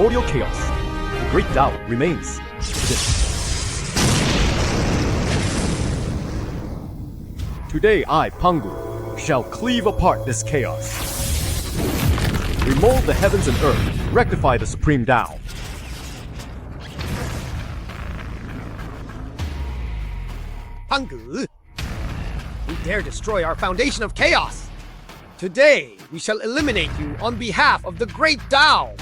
primordial chaos, the Great Dao remains within. Today I, Pangu, shall cleave apart this chaos. Remold the heavens and earth, rectify the supreme Dao. Pangu, you dare destroy our foundation of chaos! Today, we shall eliminate you on behalf of the Great Dao!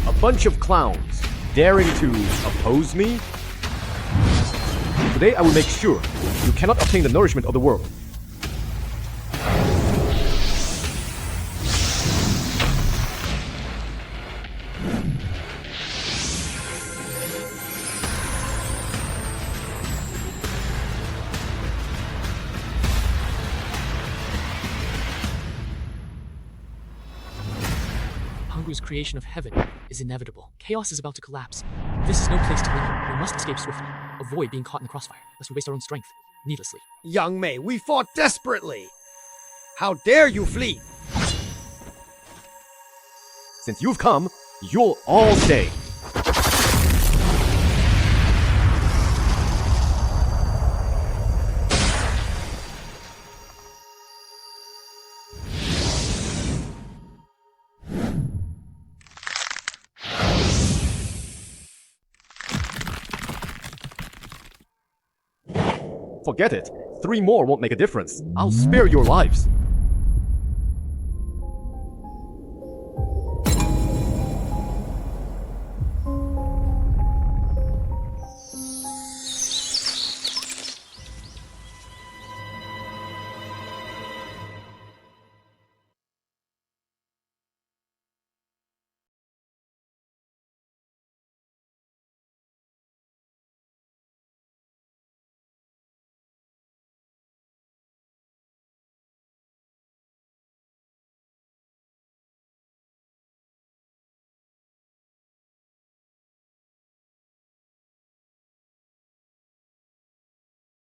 A bunch of clowns, daring to oppose me? Today I will make sure you cannot obtain the nourishment of the world. Pangu's creation of heaven is inevitable. Chaos is about to collapse. This is no place to linger. We must escape swiftly. Avoid being caught in the crossfire, lest we waste our own strength, needlessly. Yangmei, we fought desperately! How dare you flee? Since you've come, you'll all stay. Forget it. 3 more won't make a difference. I'll spare your lives.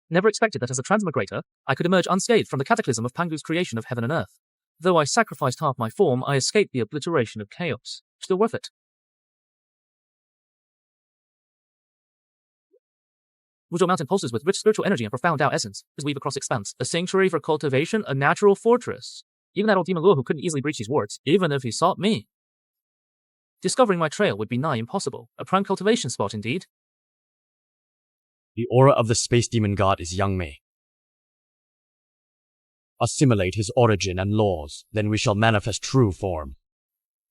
Never expected that as a transmigrator, I could emerge unscathed from the cataclysm of Pangu's creation of heaven and earth. Though I sacrificed half my form, I escaped the obliteration of chaos. Still worth it. Buzhou Mountain pulses with rich spiritual energy and profound Dao essence. His weave across expanse. A sanctuary for cultivation, a natural fortress. Even that old demon Luo who couldn't easily breach these wards, even if he sought me. Discovering my trail would be nigh impossible. A prime cultivation spot indeed. The aura of the space demon god is Yangmei. Assimilate his origin and laws, then we shall manifest true form.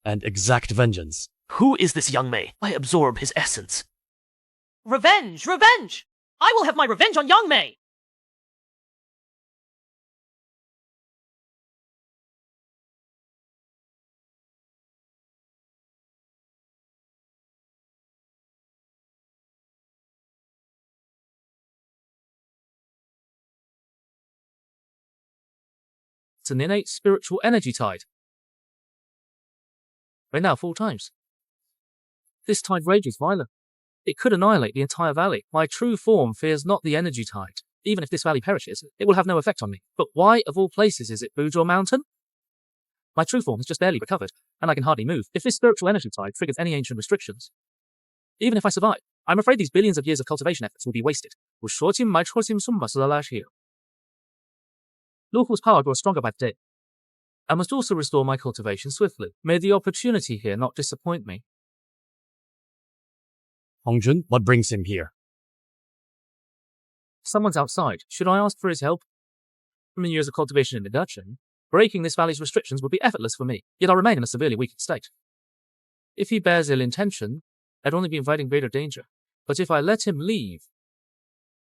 And exact vengeance. Who is this Yangmei? I absorb his essence. Revenge! Revenge! I will have my revenge on Yangmei! It's an innate spiritual energy tide. Right now, 4 times. This tide rages violent. It could annihilate the entire valley. My true form fears not the energy tide. Even if this valley perishes, it will have no effect on me. But why, of all places, is it Buzhou Mountain? My true form has just barely recovered, and I can hardly move. If this spiritual energy tide triggers any ancient restrictions, even if I survive, I'm afraid these billions of years of cultivation efforts will be wasted. Luohu's power grows stronger by the day. I must also restore my cultivation swiftly. May the opportunity here not disappoint me. Hongjun, what brings him here? Someone's outside. Should I ask for his help? From years of cultivation and induction, breaking this valley's restrictions would be effortless for me, yet I'll remain in a severely weakened state. If he bears ill intention, I'd only be inviting greater danger. But if I let him leave,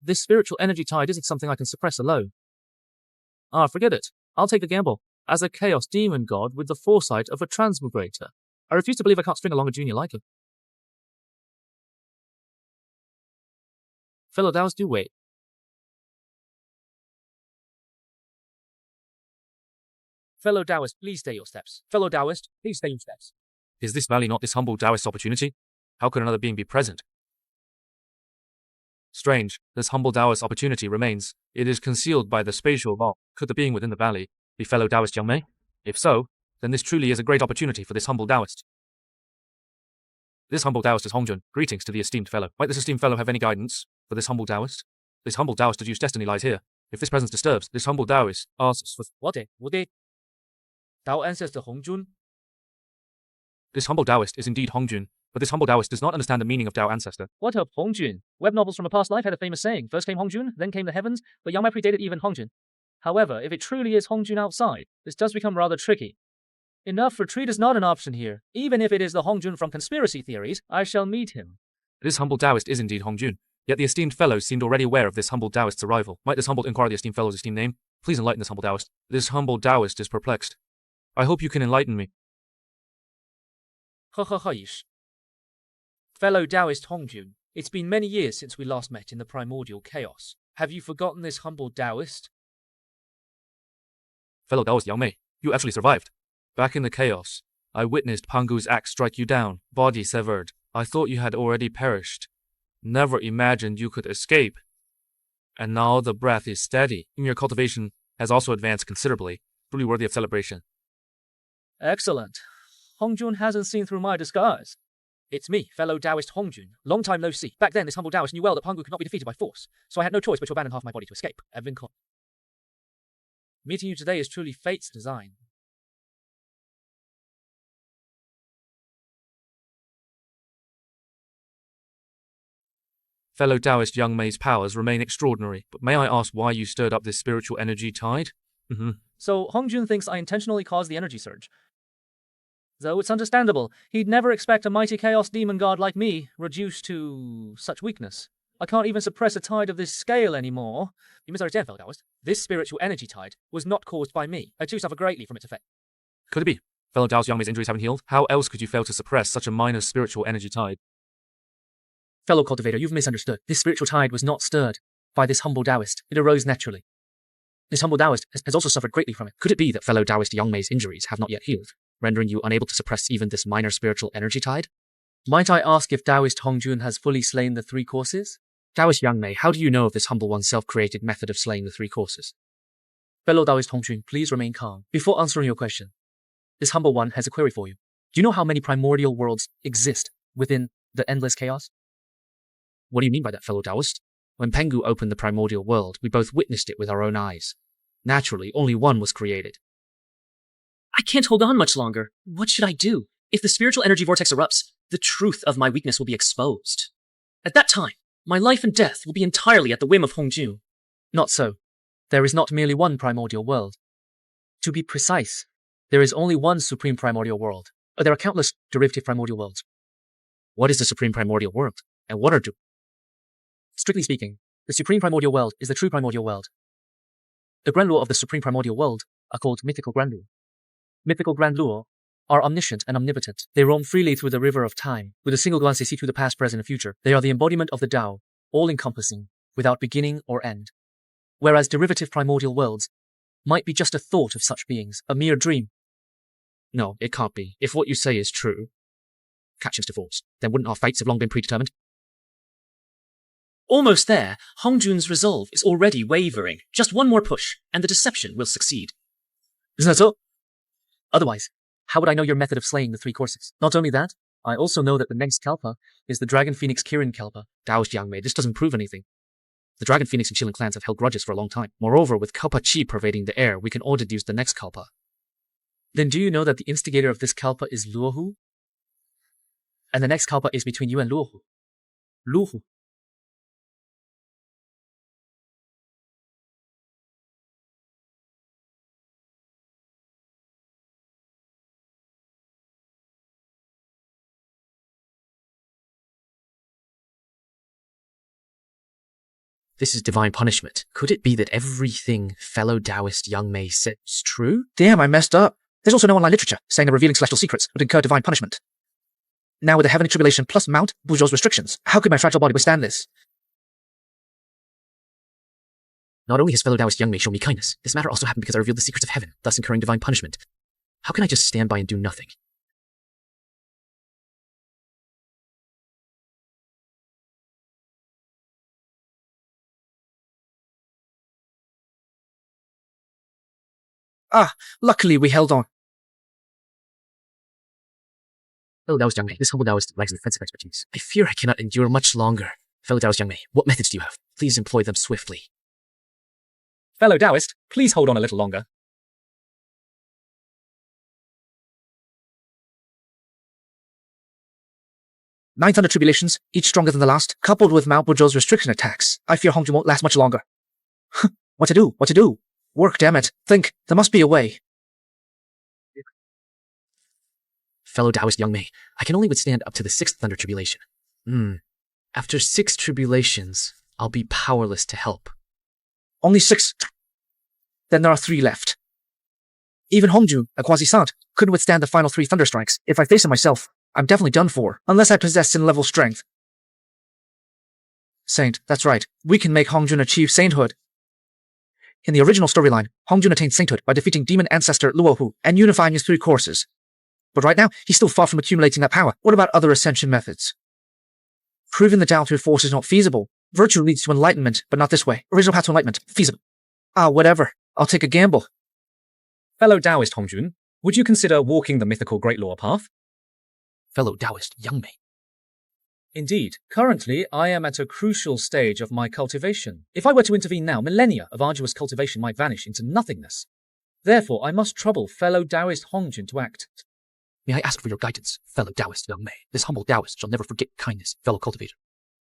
this spiritual energy tide isn't something I can suppress alone. Forget it. I'll take the gamble. As a chaos demon god with the foresight of a transmigrator, I refuse to believe I can't string along a junior like him. Fellow Daos, do wait. Fellow Taoist, please stay your steps. Fellow Taoist, please stay your steps. Is this valley not this humble Taoist opportunity? How could another being be present? Strange, this humble Taoist opportunity remains. It is concealed by the spatial vault. Could the being within the valley be fellow Taoist Yangmei? If so, then this truly is a great opportunity for this humble Taoist. This humble Taoist is Hongjun. Greetings to the esteemed fellow. Might this esteemed fellow have any guidance for this humble Taoist? This humble Taoist deduced destiny lies here. If this presence disturbs, this humble Taoist asks for what? Dao ancestor Hongjun? This humble Taoist is indeed Hongjun, but this humble Taoist does not understand the meaning of Dao ancestor. What of Hongjun? Web novels from a past life had a famous saying, first came Hongjun, then came the heavens, but Yangmei predated even Hongjun. However, if it truly is Hongjun outside, this does become rather tricky. Enough retreat is not an option here. Even if it is the Hongjun from conspiracy theories, I shall meet him. This humble Taoist is indeed Hongjun, yet the esteemed fellows seemed already aware of this humble Taoist's arrival. Might this humble inquire the esteemed fellow's esteemed name? Please enlighten this humble Taoist. This humble Taoist is perplexed. I hope you can enlighten me. Fellow Taoist Hongjun, it's been many years since we last met in the primordial chaos. Have you forgotten this humble Taoist? Fellow Taoist Yangmei, you actually survived. Back in the chaos, I witnessed Pangu's axe strike you down, body severed. I thought you had already perished. Never imagined you could escape. And now the breath is steady. Your cultivation has also advanced considerably, truly worthy of celebration. Excellent. Hongjun hasn't seen through my disguise. It's me, fellow Taoist Hongjun. Long time no see. Back then, this humble Taoist knew well that Pangu could not be defeated by force, so I had no choice but to abandon half my body to escape. I've been caught. Meeting you today is truly fate's design. Fellow Taoist Yangmei's powers remain extraordinary, but may I ask why you stirred up this spiritual energy tide? So Hongjun thinks I intentionally caused the energy surge. Though it's understandable, he'd never expect a mighty chaos demon god like me reduced to such weakness. I can't even suppress a tide of this scale anymore. You misunderstand, fellow Taoist. This spiritual energy tide was not caused by me. I too suffer greatly from its effect. Could it be? Fellow Taoist Yangmei's injuries haven't healed? How else could you fail to suppress such a minor spiritual energy tide? Fellow cultivator, you've misunderstood. This spiritual tide was not stirred by this humble Taoist. It arose naturally. This humble Taoist has also suffered greatly from it. Could it be that fellow Taoist Yangmei's injuries have not yet healed, rendering you unable to suppress even this minor spiritual energy tide? Might I ask if Taoist Hongjun has fully slain the three courses? Taoist Yangmei, how do you know of this humble one's self-created method of slaying the three courses? Fellow Taoist Hongjun, please remain calm. Before answering your question, this humble one has a query for you. Do you know how many primordial worlds exist within the endless chaos? What do you mean by that, fellow Taoist? When Pengu opened the primordial world, we both witnessed it with our own eyes. Naturally, only one was created. I can't hold on much longer. What should I do? If the spiritual energy vortex erupts, the truth of my weakness will be exposed. At that time, my life and death will be entirely at the whim of Hongjun. Not so. There is not merely one primordial world. To be precise, there is only one supreme primordial world. There are countless derivative primordial worlds. What is the supreme primordial world? And what are Strictly speaking, the supreme primordial world is the true primordial world. The Grand Luo of the supreme primordial world are called mythical Grand Luo. Mythical Grand Luo are omniscient and omnipotent. They roam freely through the river of time. With a single glance, they see through the past, present, and future. They are the embodiment of the Dao, all-encompassing, without beginning or end. Whereas derivative primordial worlds might be just a thought of such beings, a mere dream. No, it can't be. If what you say is true, catch us divorce, then wouldn't our fates have long been predetermined? Almost there, Hongjun's resolve is already wavering. Just one more push, and the deception will succeed. Isn't that so? Otherwise, how would I know your method of slaying the three courses? Not only that, I also know that the next Kalpa is the Dragon Phoenix Kirin Kalpa. Taoist Yangmei, this doesn't prove anything. The Dragon Phoenix and Qilin clans have held grudges for a long time. Moreover, with Kalpa Chi pervading the air, we can all deduce the next Kalpa. Then do you know that the instigator of this Kalpa is Luohu? And the next Kalpa is between you and Luohu. Luohu. This is divine punishment. Could it be that everything fellow Taoist Yangmei said is true? Damn, I messed up. There's also no online literature saying that revealing celestial secrets would incur divine punishment. Now with the heavenly tribulation plus Mount Buzhou's restrictions, how could my fragile body withstand this? Not only has fellow Taoist Yangmei shown me kindness, this matter also happened because I revealed the secrets of heaven, thus incurring divine punishment. How can I just stand by and do nothing? Luckily we held on. Fellow Taoist Yangmei, this humble Taoist lacks defensive expertise. I fear I cannot endure much longer. Fellow Taoist Yangmei, what methods do you have? Please employ them swiftly. Fellow Taoist, please hold on a little longer. 900 tribulations, each stronger than the last, coupled with Mao Buzhou's restriction attacks. I fear Honghuang won't last much longer. What to do? What to do? Work, damn it. Think. There must be a way. Fellow Taoist Yangmei, I can only withstand up to the 6th Thunder Tribulation. After 6 tribulations, I'll be powerless to help. Only 6? Then there are 3 left. Even Honghuang, a quasi-sant, couldn't withstand the final 3 thunder strikes. If I face it myself, I'm definitely done for, unless I possess sin-level strength. Saint, that's right. We can make Honghuang achieve sainthood. In the original storyline, Honghuang attained sainthood by defeating demon ancestor Luo and unifying his 3 courses. But right now, he's still far from accumulating that power. What about other ascension methods? Proving the Tao through force is not feasible. Virtue leads to enlightenment, but not this way. Original path to enlightenment. Feasible. Whatever. I'll take a gamble. Fellow Taoist Honghuang, would you consider walking the mythical Great Luo path? Fellow Taoist Yangmei. Indeed. Currently, I am at a crucial stage of my cultivation. If I were to intervene now, millennia of arduous cultivation might vanish into nothingness. Therefore, I must trouble fellow Taoist Honghuang to act. May I ask for your guidance, fellow Taoist Yangmei? This humble Taoist shall never forget kindness, fellow cultivator.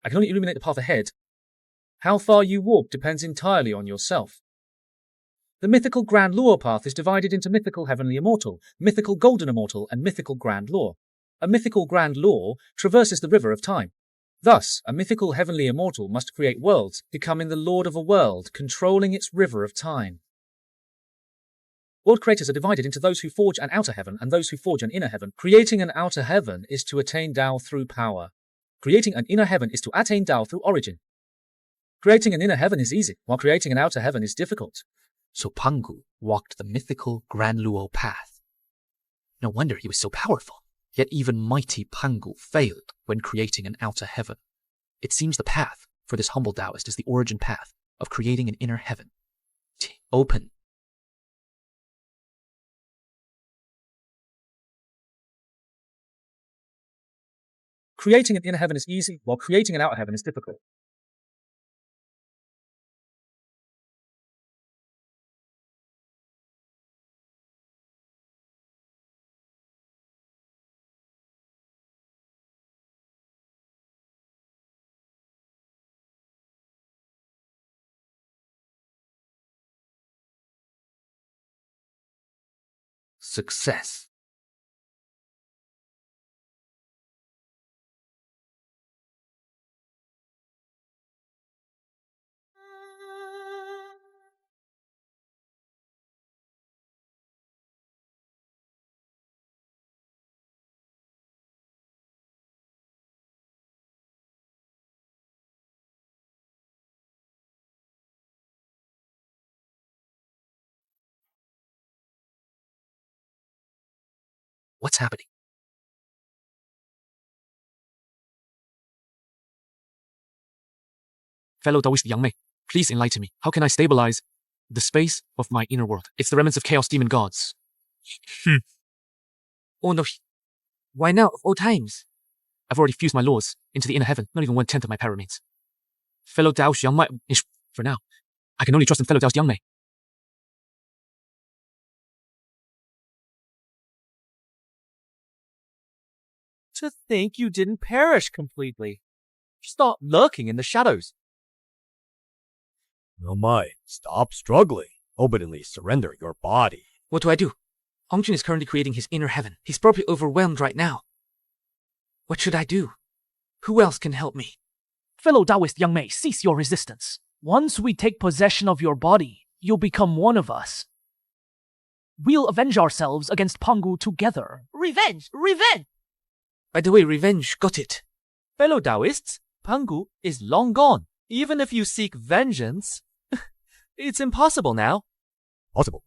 I can only illuminate the path ahead. How far you walk depends entirely on yourself. The mythical Grand Luo path is divided into mythical Heavenly Immortal, mythical Golden Immortal, and mythical Grand Luo. A mythical Grand Luo traverses the river of time. Thus, a mythical Heavenly Immortal must create worlds, becoming the Lord of a world, controlling its river of time. World creators are divided into those who forge an outer heaven and those who forge an inner heaven. Creating an outer heaven is to attain Tao through power. Creating an inner heaven is to attain Tao through origin. Creating an inner heaven is easy, while creating an outer heaven is difficult. So Pangu walked the mythical Grand Luo path. No wonder he was so powerful. Yet even mighty Pangu failed when creating an outer heaven. It seems the path for this humble Taoist is the origin path of creating an inner heaven. Open. Creating an inner heaven is easy, while creating an outer heaven is difficult. Success. What's happening? Fellow Taoist Yangmei, please enlighten me. How can I stabilize the space of my inner world? It's the remnants of chaos demon gods. Oh no. Why now, of all times? I've already fused my laws into the inner heaven. Not even 1/10 of my power remains. Fellow Taoist Yangmei, for now, I can only trust in fellow Taoist Yangmei. To think you didn't perish completely. Stop lurking in the shadows. Oh my, stop struggling. Openly surrender your body. What do I do? Honghuang is currently creating his inner heaven. He's probably overwhelmed right now. What should I do? Who else can help me? Fellow Taoist Yangmei, cease your resistance. Once we take possession of your body, you'll become one of us. We'll avenge ourselves against Pangu together. Revenge! Revenge! By the way, revenge, got it. Fellow Taoists, Pangu is long gone. Even if you seek vengeance, it's impossible now. Possible.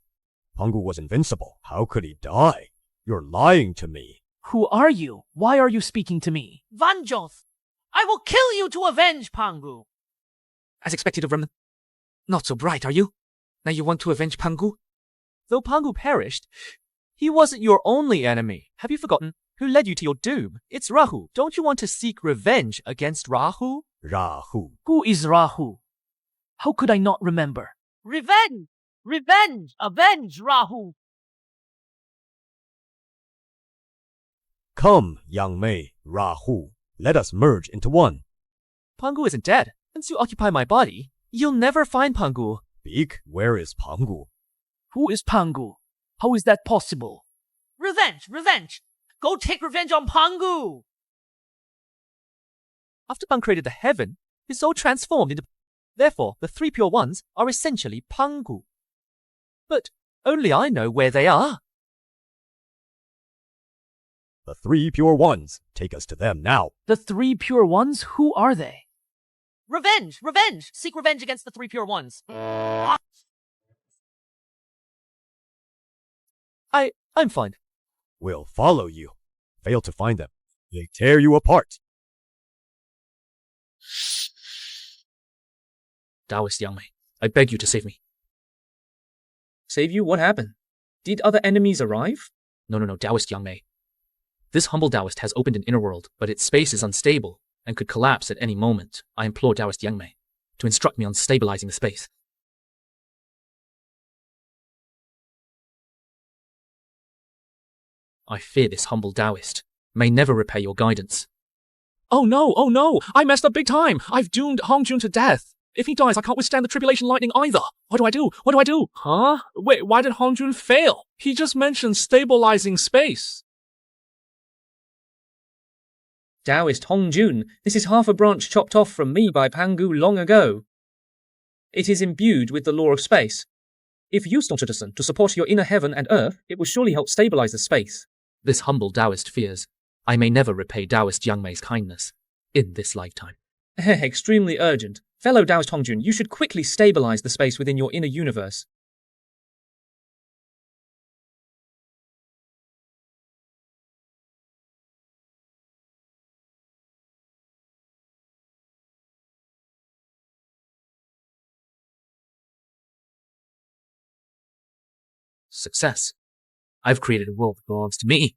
Pangu was invincible. How could he die? You're lying to me. Who are you? Why are you speaking to me? Vengeance! I will kill you to avenge Pangu! As expected of Remnant. Not so bright, are you? Now you want to avenge Pangu? Though Pangu perished, he wasn't your only enemy. Have you forgotten who led you to your doom? It's Rahu. Don't you want to seek revenge against Rahu? Rahu. Who is Rahu? How could I not remember? Revenge! Revenge! Avenge, Rahu! Come, Yangmei, Rahu. Let us merge into one. Pangu isn't dead. Once you occupy my body, you'll never find Pangu. Speak, where is Pangu? Who is Pangu? How is that possible? Revenge! Revenge! Go take revenge on Pangu! After Pan created the heaven, his soul transformed into... Therefore, the three pure ones are essentially Pangu. But only I know where they are. The three pure ones. Take us to them now. The three pure ones? Who are they? Revenge! Revenge! Seek revenge against the three pure ones. I'm fine. We'll follow you. Fail to find them. They tear you apart. Taoist Yangmei, I beg you to save me. Save you? What happened? Did other enemies arrive? No, Taoist Yangmei. This humble Taoist has opened an inner world, but its space is unstable and could collapse at any moment. I implore Taoist Yangmei to instruct me on stabilizing the space. I fear this humble Taoist may never repay your guidance. Oh no, I messed up big time. I've doomed Hongjun to death. If he dies, I can't withstand the tribulation lightning either. What do I do? Huh? Wait, why did Hongjun fail? He just mentioned stabilizing space. Taoist Hongjun, this is half a branch chopped off from me by Pangu long ago. It is imbued with the law of space. If used on citizen to support your inner heaven and earth, it will surely help stabilize the space. This humble Taoist fears I may never repay Taoist Yangmei's kindness in this lifetime. Extremely urgent. Fellow Taoist Hongjun, you should quickly stabilize the space within your inner universe. Success. I've created a world that belongs to me.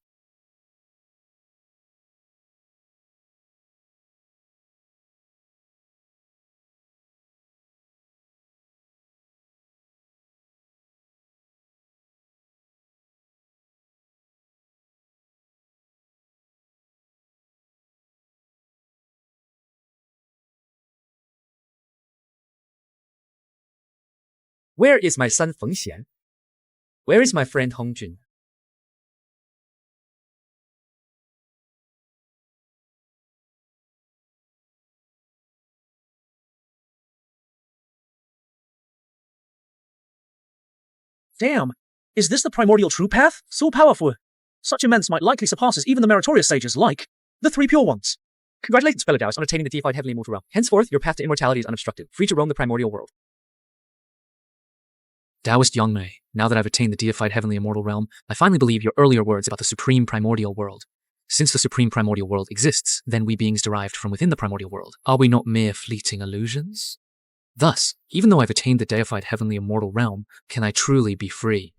Where is my son Fengxian? Where is my friend Hongjun? Damn! Is this the primordial true path? So powerful! Such immense might likely surpasses even the meritorious sages like the three pure ones. Congratulations, fellow Taoists, on attaining the deified heavenly immortal realm. Henceforth, your path to immortality is unobstructed, free to roam the primordial world. Taoist Yangmei, now that I've attained the deified heavenly immortal realm, I finally believe your earlier words about the supreme primordial world. Since the supreme primordial world exists, then we beings derived from within the primordial world, are we not mere fleeting illusions? Thus, even though I've attained the deified heavenly immortal realm, can I truly be free?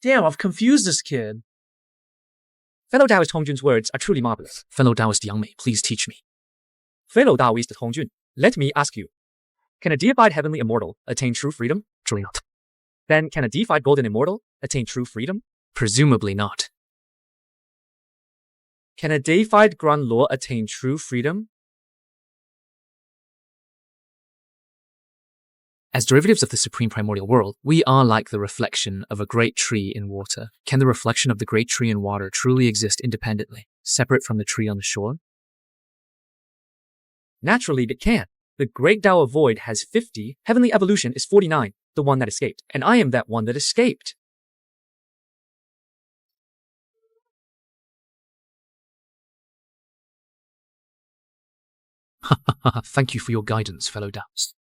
Damn, I've confused this kid. Fellow Taoist Hongjun's words are truly marvelous. Fellow Taoist Yangmei, please teach me. Fellow Taoist Hongjun, let me ask you. Can a deified heavenly immortal attain true freedom? Truly not. Then can a deified golden immortal attain true freedom? Presumably not. Can a deified Grand Luo attain true freedom? As derivatives of the supreme primordial world, we are like the reflection of a great tree in water. Can the reflection of the great tree in water truly exist independently, separate from the tree on the shore? Naturally, it can. The great Dao of void has 50, heavenly evolution is 49, the one that escaped, and I am that one that escaped. Thank you for your guidance, fellow Taoists.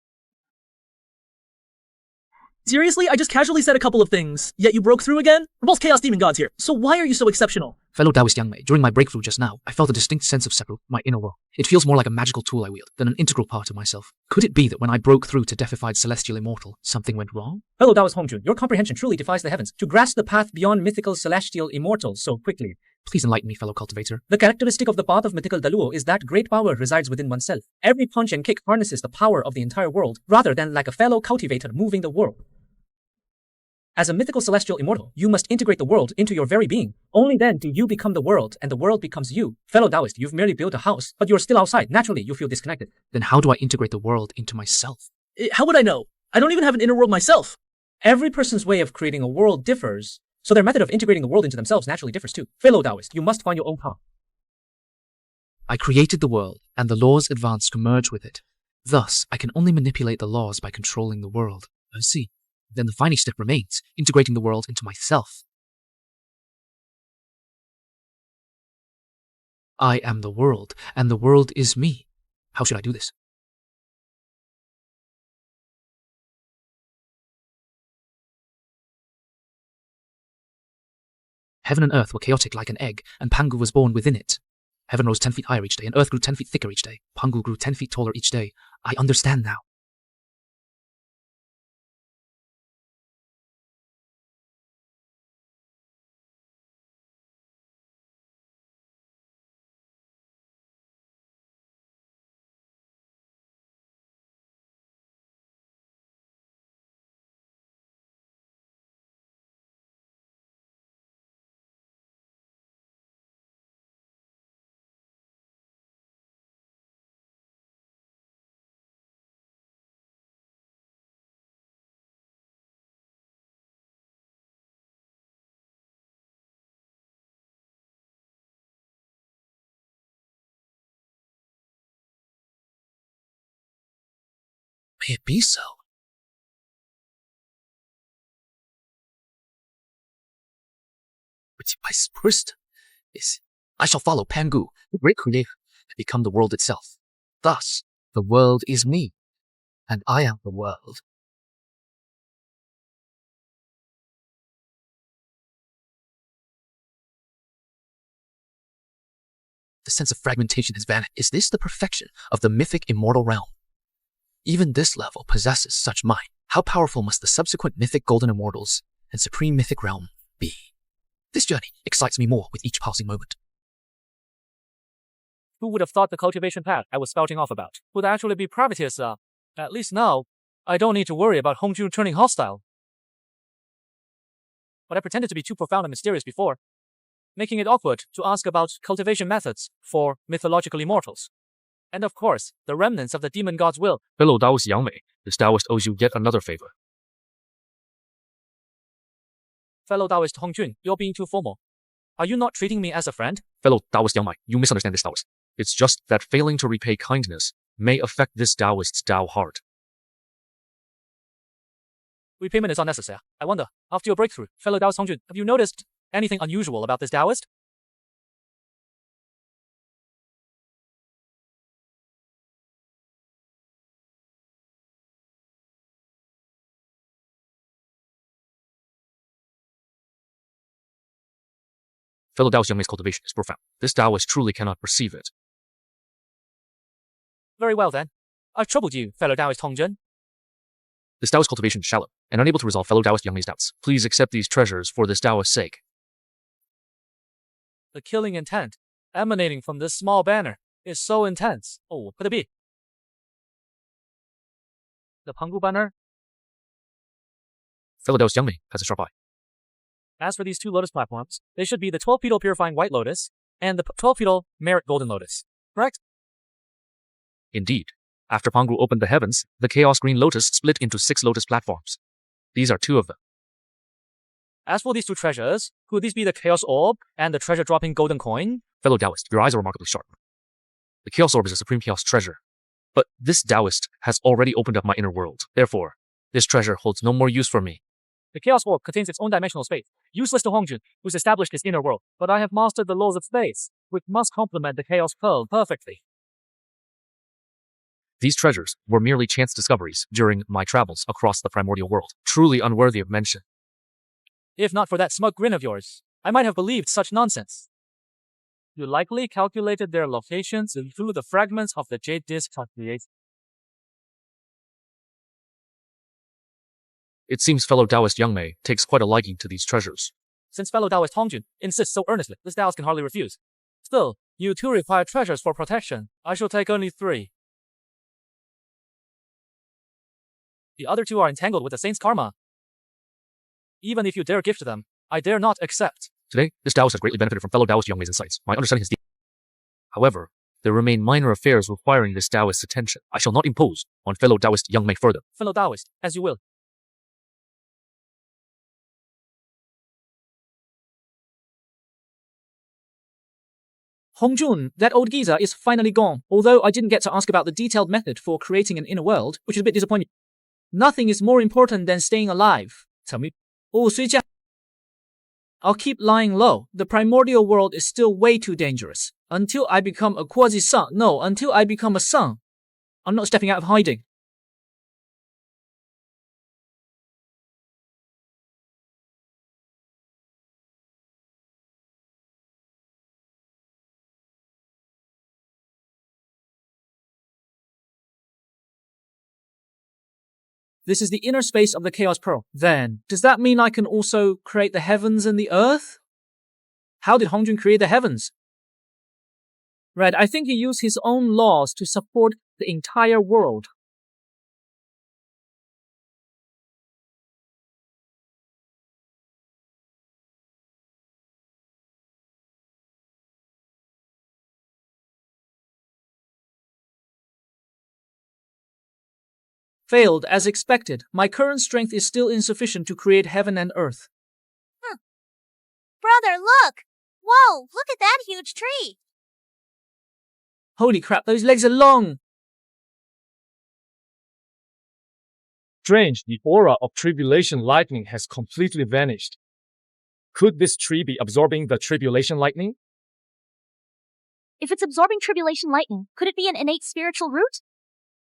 Seriously? I just casually said a couple of things, yet you broke through again? We're both Chaos Demon Gods here, so why are you so exceptional? Fellow Taoist Yangmei, during my breakthrough just now, I felt a distinct sense of separate my inner world. It feels more like a magical tool I wield than an integral part of myself. Could it be that when I broke through to Defying Celestial Immortal, something went wrong? Fellow Taoist Hongjun, your comprehension truly defies the heavens. To grasp the path beyond mythical celestial immortal so quickly. Please enlighten me, fellow cultivator. The characteristic of the path of mythical Luo is that great power resides within oneself. Every punch and kick harnesses the power of the entire world, rather than like a fellow cultivator moving the world. As a mythical celestial immortal, you must integrate the world into your very being. Only then do you become the world, and the world becomes you. Fellow Taoist, you've merely built a house, but you're still outside. Naturally, you feel disconnected. Then how do I integrate the world into myself? How would I know? I don't even have an inner world myself. Every person's way of creating a world differs, so their method of integrating the world into themselves naturally differs too. Fellow Taoist, you must find your own path. I created the world, and the laws advanced to merge with it. Thus, I can only manipulate the laws by controlling the world. I see. Then the final step remains, integrating the world into myself. I am the world, and the world is me. How should I do this? Heaven and earth were chaotic like an egg, and Pangu was born within it. Heaven rose 10 feet higher each day, and earth grew 10 feet thicker each day. Pangu grew 10 feet taller each day. I understand now. May it be so. But my first is, I shall follow Pangu, the great creator, and become the world itself. Thus, the world is me, and I am the world. The sense of fragmentation has vanished. Is this the perfection of the mythic immortal realm? Even this level possesses such mind. How powerful must the subsequent mythic golden immortals and supreme mythic realm be? This journey excites me more with each passing moment. Who would have thought the cultivation path I was spouting off about would actually be profitous? At least now, I don't need to worry about Hongjuan turning hostile. But I pretended to be too profound and mysterious before, making it awkward to ask about cultivation methods for mythological immortals. And of course, the remnants of the demon god's will. Fellow Taoist Yangmei, this Taoist owes you yet another favor. Fellow Taoist Hongjun, you're being too formal. Are you not treating me as a friend? Fellow Taoist Yangmei, you misunderstand this Taoist. It's just that failing to repay kindness may affect this Taoist's Tao heart. Repayment is unnecessary. I wonder, after your breakthrough, fellow Taoist Hongjun, have you noticed anything unusual about this Taoist? Fellow Taoist Yangmei's cultivation is profound. This Taoist truly cannot perceive it. Very well then. I've troubled you, fellow Taoist Hongjun. This Taoist cultivation is shallow and unable to resolve fellow Taoist Yangmei's doubts. Please accept these treasures for this Taoist's sake. The killing intent emanating from this small banner is so intense. Oh, could it be? The Pangu banner? Fellow Taoist Yangmei has a sharp eye. As for these two lotus platforms, they should be the 12-petal purifying white lotus and the 12-petal merit golden lotus. Correct? Indeed. After Pangu opened the heavens, the chaos green lotus split into 6 lotus platforms. These are 2 of them. As for these 2 treasures, could these be the chaos orb and the treasure-dropping golden coin? Fellow Taoist, your eyes are remarkably sharp. The chaos orb is a supreme chaos treasure. But this Taoist has already opened up my inner world. Therefore, this treasure holds no more use for me. The chaos orb contains its own dimensional space, useless to Hongjun, who's established his inner world. But I have mastered the laws of space, which must complement the chaos pearl perfectly. These treasures were merely chance discoveries during my travels across the primordial world, truly unworthy of mention. If not for that smug grin of yours, I might have believed such nonsense. You likely calculated their locations and threw the fragments of the jade disc created. It seems fellow Taoist Yangmei takes quite a liking to these treasures. Since fellow Taoist Hongjun insists so earnestly, this Taoist can hardly refuse. Still, you two require treasures for protection. I shall take only 3. The other 2 are entangled with the saint's karma. Even if you dare gift them, I dare not accept. Today, this Taoist has greatly benefited from fellow Taoist Yangmei's insights. My understanding is deep. However, there remain minor affairs requiring this Taoist's attention. I shall not impose on fellow Taoist Yangmei further. Fellow Taoist, as you will. Hongjun, that old geezer is finally gone, although I didn't get to ask about the detailed method for creating an inner world, which is a bit disappointing. Nothing is more important than staying alive. Tell me. Oh, 睡觉. I'll keep lying low. The primordial world is still way too dangerous. Until I become a quasi-sun. No, until I become a sun. I'm not stepping out of hiding. This is the inner space of the Chaos Pearl. Then, does that mean I can also create the heavens and the earth? How did Hongjun create the heavens? Red, I think he used his own laws to support the entire world. Failed as expected. My current strength is still insufficient to create heaven and earth. Brother, look! Whoa, look at that huge tree! Holy crap, those legs are long! Strange, the aura of tribulation lightning has completely vanished. Could this tree be absorbing the tribulation lightning? If it's absorbing tribulation lightning, could it be an innate spiritual root?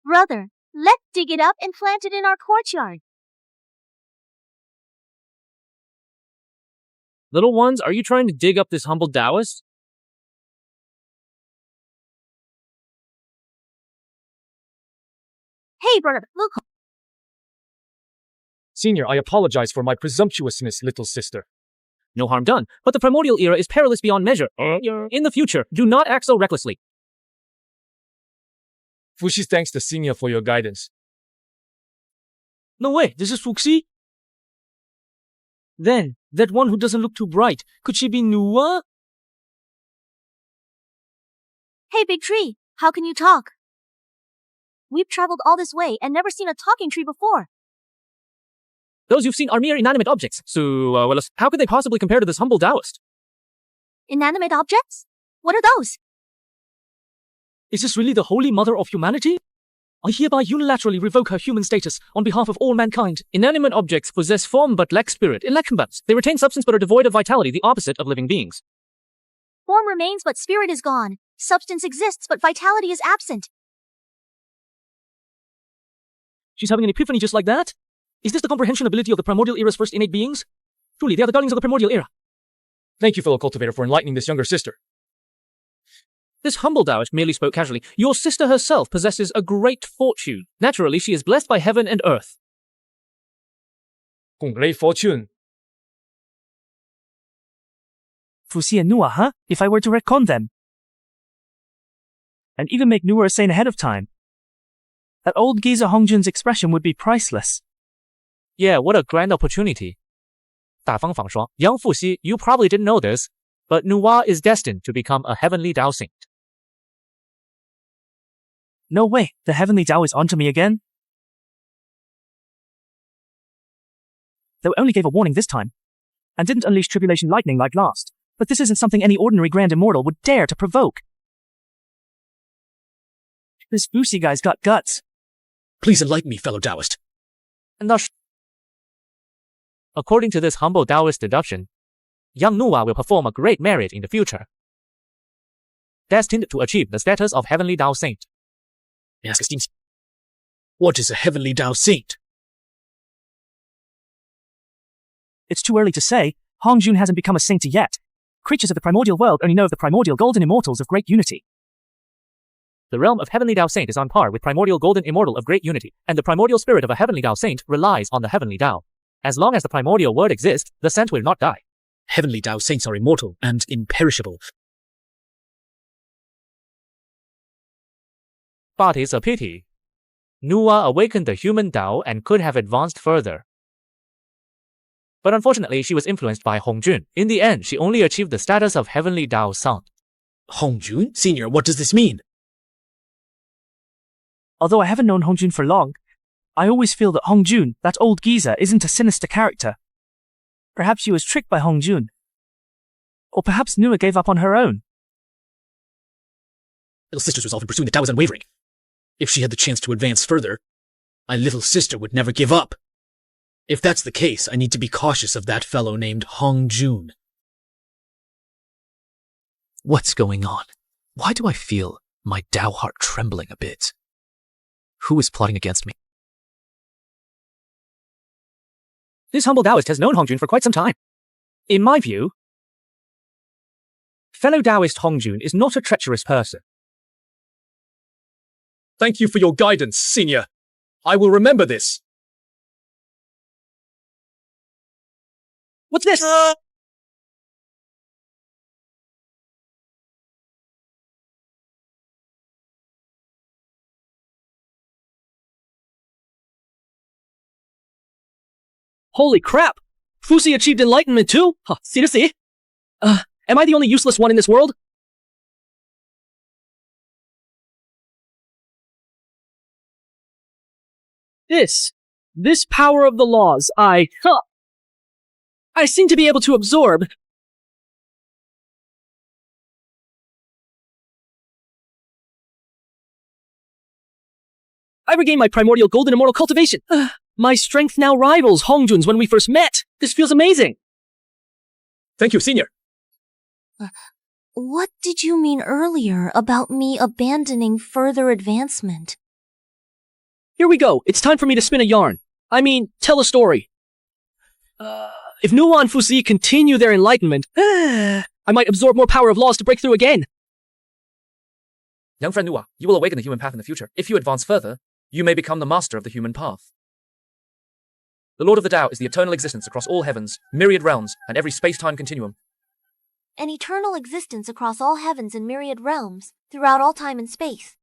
Brother, let's dig it up and plant it in our courtyard. Little ones, are you trying to dig up this humble Taoist? Hey, brother, look. Senior, I apologize for my presumptuousness, little sister. No harm done, but the primordial era is perilous beyond measure. In the future, do not act so recklessly. Fuxi thanks the senior for your guidance. No way, this is Fuxi? Then, that one who doesn't look too bright, could she be Nuwa? Hey, big tree, how can you talk? We've traveled all this way and never seen a talking tree before. Those you've seen are mere inanimate objects, so, how could they possibly compare to this humble Taoist? Inanimate objects? What are those? Is this really the Holy Mother of humanity? I hereby unilaterally revoke her human status on behalf of all mankind. Inanimate objects possess form but lack spirit. In lack combatants, they retain substance but are devoid of vitality, the opposite of living beings. Form remains but spirit is gone. Substance exists but vitality is absent. She's having an epiphany just like that? Is this the comprehension ability of the primordial era's first innate beings? Truly, they are the guardians of the primordial era. Thank you, fellow cultivator, for enlightening this younger sister. This humble Taoist merely spoke casually. Your sister herself possesses a great fortune. Naturally, she is blessed by heaven and earth. Great fortune. Fuxi and Nuwa, huh? If I were to recon them. And even make Nuwa a saint ahead of time. That old geezer Hongjun's expression would be priceless. Yeah, what a grand opportunity. 大方仿说, young Fuxi, you probably didn't know this, but Nuwa is destined to become a heavenly Dao saint. No way, the heavenly Dao is onto me again? Though only gave a warning this time, and didn't unleash tribulation lightning like last, but this isn't something any ordinary grand immortal would dare to provoke. This Fuxi guy's got guts. Please enlighten me, fellow Taoist. And thus, according to this humble Taoist deduction, young Nuwa will perform a great merit in the future, destined to achieve the status of heavenly Dao saint. May I ask esteemed What is a heavenly Dao saint? It's too early to say. Honghuang hasn't become a saint yet. Creatures of the primordial world only know of the primordial golden immortals of great unity. The realm of Heavenly Dao Saint is on par with primordial golden immortal of great unity, and the primordial spirit of a Heavenly Dao Saint relies on the Heavenly Dao. As long as the primordial word exists, the saint will not die. Heavenly Dao saints are immortal and imperishable. But it's a pity. Nuwa awakened the human Dao and could have advanced further. But unfortunately, she was influenced by Honghuang. In the end, she only achieved the status of Heavenly Dao Saint. Honghuang? Senior, what does this mean? Although I haven't known Honghuang for long, I always feel that Honghuang, that old geezer, isn't a sinister character. Perhaps she was tricked by Honghuang. Or perhaps Nuwa gave up on her own. Little sister's resolve in pursuing the Dao is unwavering. If she had the chance to advance further, my little sister would never give up. If that's the case, I need to be cautious of that fellow named Honghuang. What's going on? Why do I feel my Dao heart trembling a bit? Who is plotting against me? This humble Taoist has known Honghuang for quite some time. In my view, fellow Taoist Honghuang is not a treacherous person. Thank you for your guidance, Senior. I will remember this. What's this? Holy crap! Fuxi achieved enlightenment too? Huh, see to see. Am I the only useless one in this world? This power of the laws, I seem to be able to absorb. I regained my primordial golden immortal cultivation. My strength now rivals Hongjuan's when we first met. This feels amazing. Thank you, Senior. What did you mean earlier about me abandoning further advancement? Here we go. It's time for me to spin a yarn. I mean, tell a story. If Nuwa and Fuxi continue their enlightenment, I might absorb more power of laws to break through again. Young friend Nuwa, you will awaken the human path in the future. If you advance further, you may become the master of the human path. The Lord of the Dao is the eternal existence across all heavens, myriad realms, and every space-time continuum. An eternal existence across all heavens and myriad realms, throughout all time and space.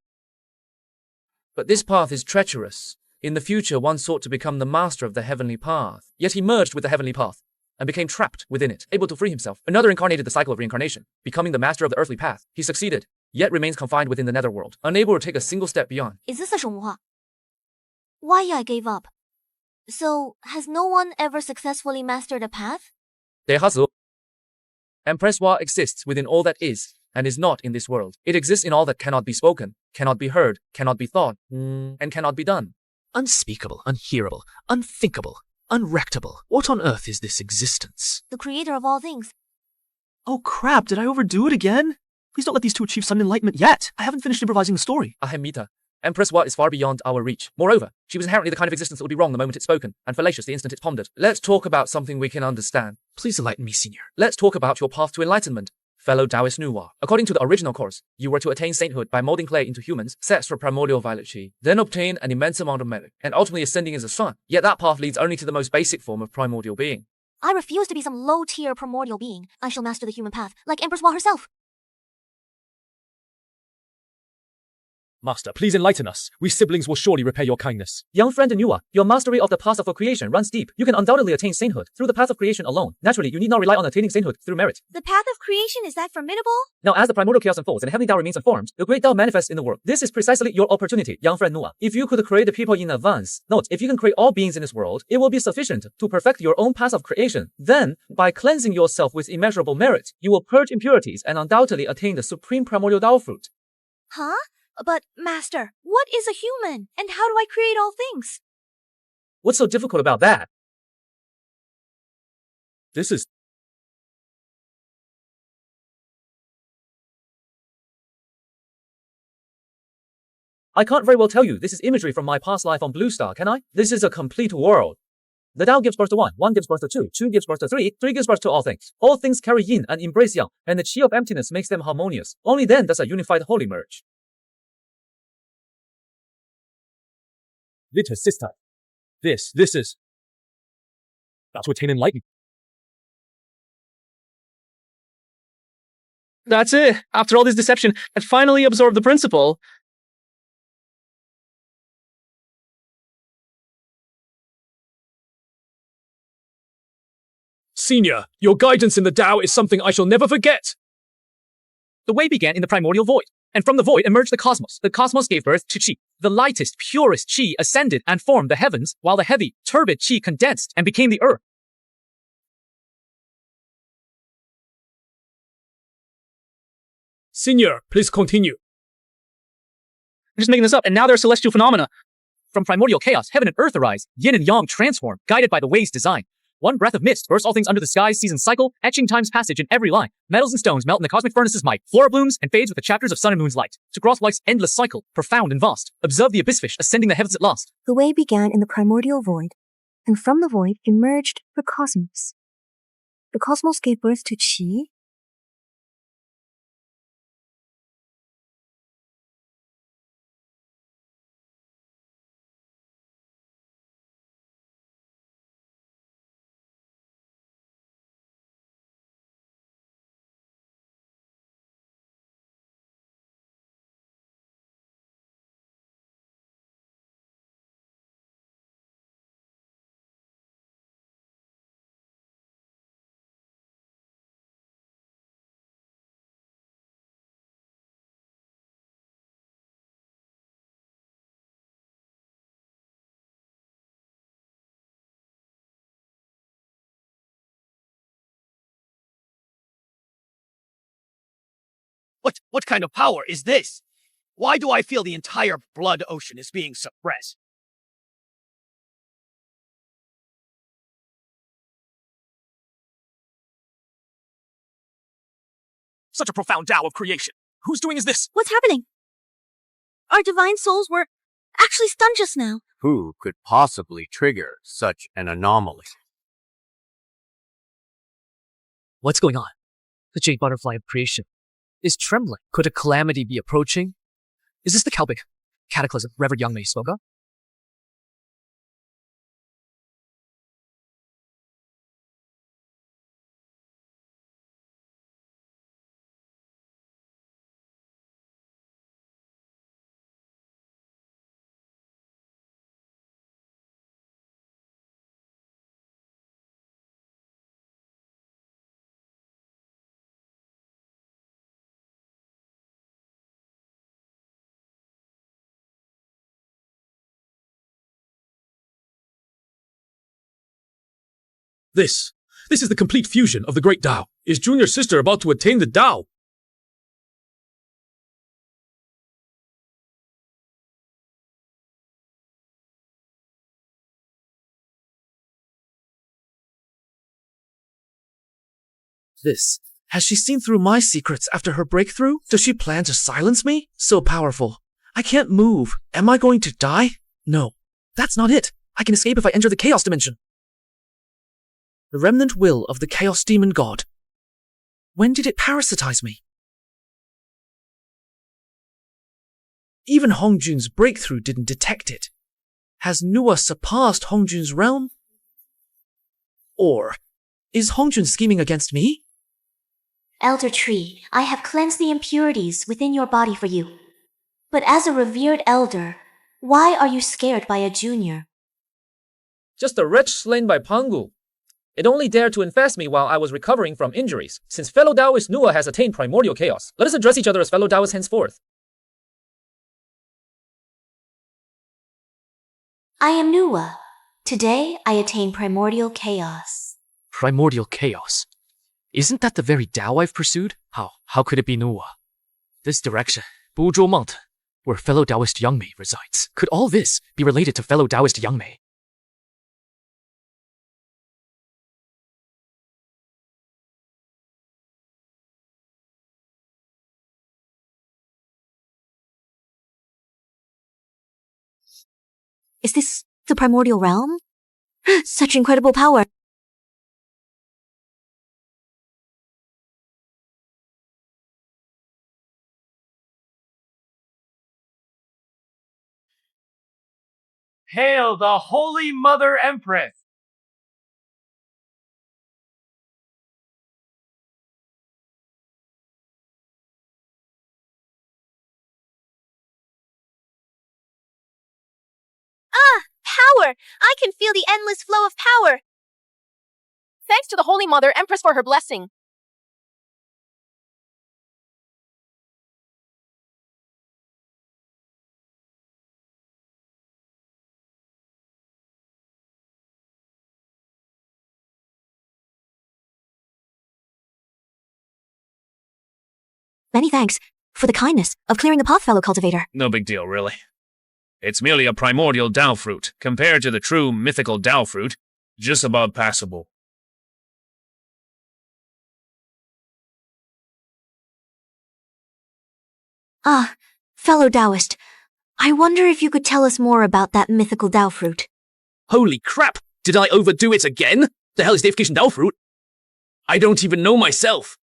But this path is treacherous. In the future, one sought to become the master of the heavenly path. Yet he merged with the heavenly path and became trapped within it, able to free himself. Another incarnated the cycle of reincarnation, becoming the master of the earthly path. He succeeded, yet remains confined within the netherworld, unable to take a single step beyond. Is this a 神话? Why I gave up? So, has no one ever successfully mastered a path? Empress Hua exists within all that is, and is not in this world. It exists in all that cannot be spoken, cannot be heard, cannot be thought, and cannot be done. Unspeakable, unhearable, unthinkable, unrectable. What on earth is this existence? The creator of all things. Oh crap, did I overdo it again? Please don't let these two achieve some enlightenment yet. I haven't finished improvising the story. Ahemita. Empress Hua is far beyond our reach. Moreover, she was inherently the kind of existence that would be wrong the moment it's spoken, and fallacious the instant it's pondered. Let's talk about something we can understand. Please enlighten me, Senior. Let's talk about your path to enlightenment, fellow Taoist Nuwa. According to the original course, you were to attain sainthood by molding clay into humans, sets for primordial violet chi, then obtain an immense amount of merit, and ultimately ascending as a sun. Yet that path leads only to the most basic form of primordial being. I refuse to be some low-tier primordial being. I shall master the human path, like Empress Hua herself. Master, please enlighten us. We siblings will surely repay your kindness. Young friend Nuwa, your mastery of the path of creation runs deep. You can undoubtedly attain sainthood through the path of creation alone. Naturally, you need not rely on attaining sainthood through merit. The path of creation, is that formidable? Now, as the primordial chaos unfolds and heavenly Dao remains unformed, the great Dao manifests in the world. This is precisely your opportunity, young friend Nuwa. If you could create the people in advance, note, if you can create all beings in this world, it will be sufficient to perfect your own path of creation. Then, by cleansing yourself with immeasurable merit, you will purge impurities and undoubtedly attain the supreme primordial Dao fruit. Huh? But, Master, what is a human? And how do I create all things? What's so difficult about that? This is I can't very well tell you. This is imagery from my past life on Blue Star, can I? This is a complete world. The Tao gives birth to one gives birth to two gives birth to three gives birth to all things. All things carry yin and embrace yang, and the chi of emptiness makes them harmonious. Only then does a unified whole emerge. Little sister, this is to attain enlightenment. That's it. After all this deception, I finally absorbed the principle. Senior, your guidance in the Tao is something I shall never forget. The way began in the primordial void, and from the void emerged the cosmos. The cosmos gave birth to Qi. The lightest, purest Qi ascended and formed the heavens, while the heavy, turbid Qi condensed and became the earth. Senior, please continue. I'm just making this up, and now there are celestial phenomena. From primordial chaos, heaven and earth arise, yin and yang transform, guided by the way's design. One breath of mist bursts all things under the sky's season cycle, etching time's passage in every line. Metals and stones melt in the cosmic furnace's might. Flora blooms and fades with the chapters of sun and moon's light. To grasp life's endless cycle, profound and vast. Observe the abyss fish ascending the heavens at last. The way began in the primordial void, and from the void emerged the cosmos. The cosmos gave birth to Qi. What kind of power is this? Why do I feel the entire blood ocean is being suppressed? Such a profound Tao of creation. Whose doing is this? What's happening? Our divine souls were actually stunned just now. Who could possibly trigger such an anomaly? What's going on? The jade butterfly of creation is trembling. Could a calamity be approaching? Is this the Kalbic cataclysm Reverend Yangmei spoke of? This is the complete fusion of the Great Dao. Is Junior's sister about to attain the Dao? Has she seen through my secrets after her breakthrough? Does she plan to silence me? So powerful. I can't move. Am I going to die? No, that's not it. I can escape if I enter the Chaos Dimension. The remnant will of the Chaos Demon God. When did it parasitize me? Even Hongjun's breakthrough didn't detect it. Has Nuwa surpassed Hongjun's realm? Or is Hongjun scheming against me? Elder Tree, I have cleansed the impurities within your body for you. But as a revered elder, why are you scared by a junior? Just a wretch slain by Pangu. It only dared to infest me while I was recovering from injuries. Since fellow Taoist Nuwa has attained primordial chaos, let us address each other as fellow Taoists henceforth. I am Nuwa. Today, I attain primordial chaos. Primordial chaos? Isn't that the very Tao I've pursued? How could it be Nuwa? This direction, Buzhou Mountain, where fellow Taoist Yangmei resides. Could all this be related to fellow Taoist Yangmei? Is this the primordial realm? Such incredible power. Hail the Holy Mother Empress! Power! I can feel the endless flow of power! Thanks to the Holy Mother Empress for her blessing. Many thanks for the kindness of clearing the path, fellow cultivator. No big deal, really. It's merely a primordial Dao fruit. Compared to the true mythical Dao fruit, just about passable. Ah, fellow Taoist, I wonder if you could tell us more about that mythical Dao fruit. Holy crap! Did I overdo it again? The hell is deification Dao fruit? I don't even know myself.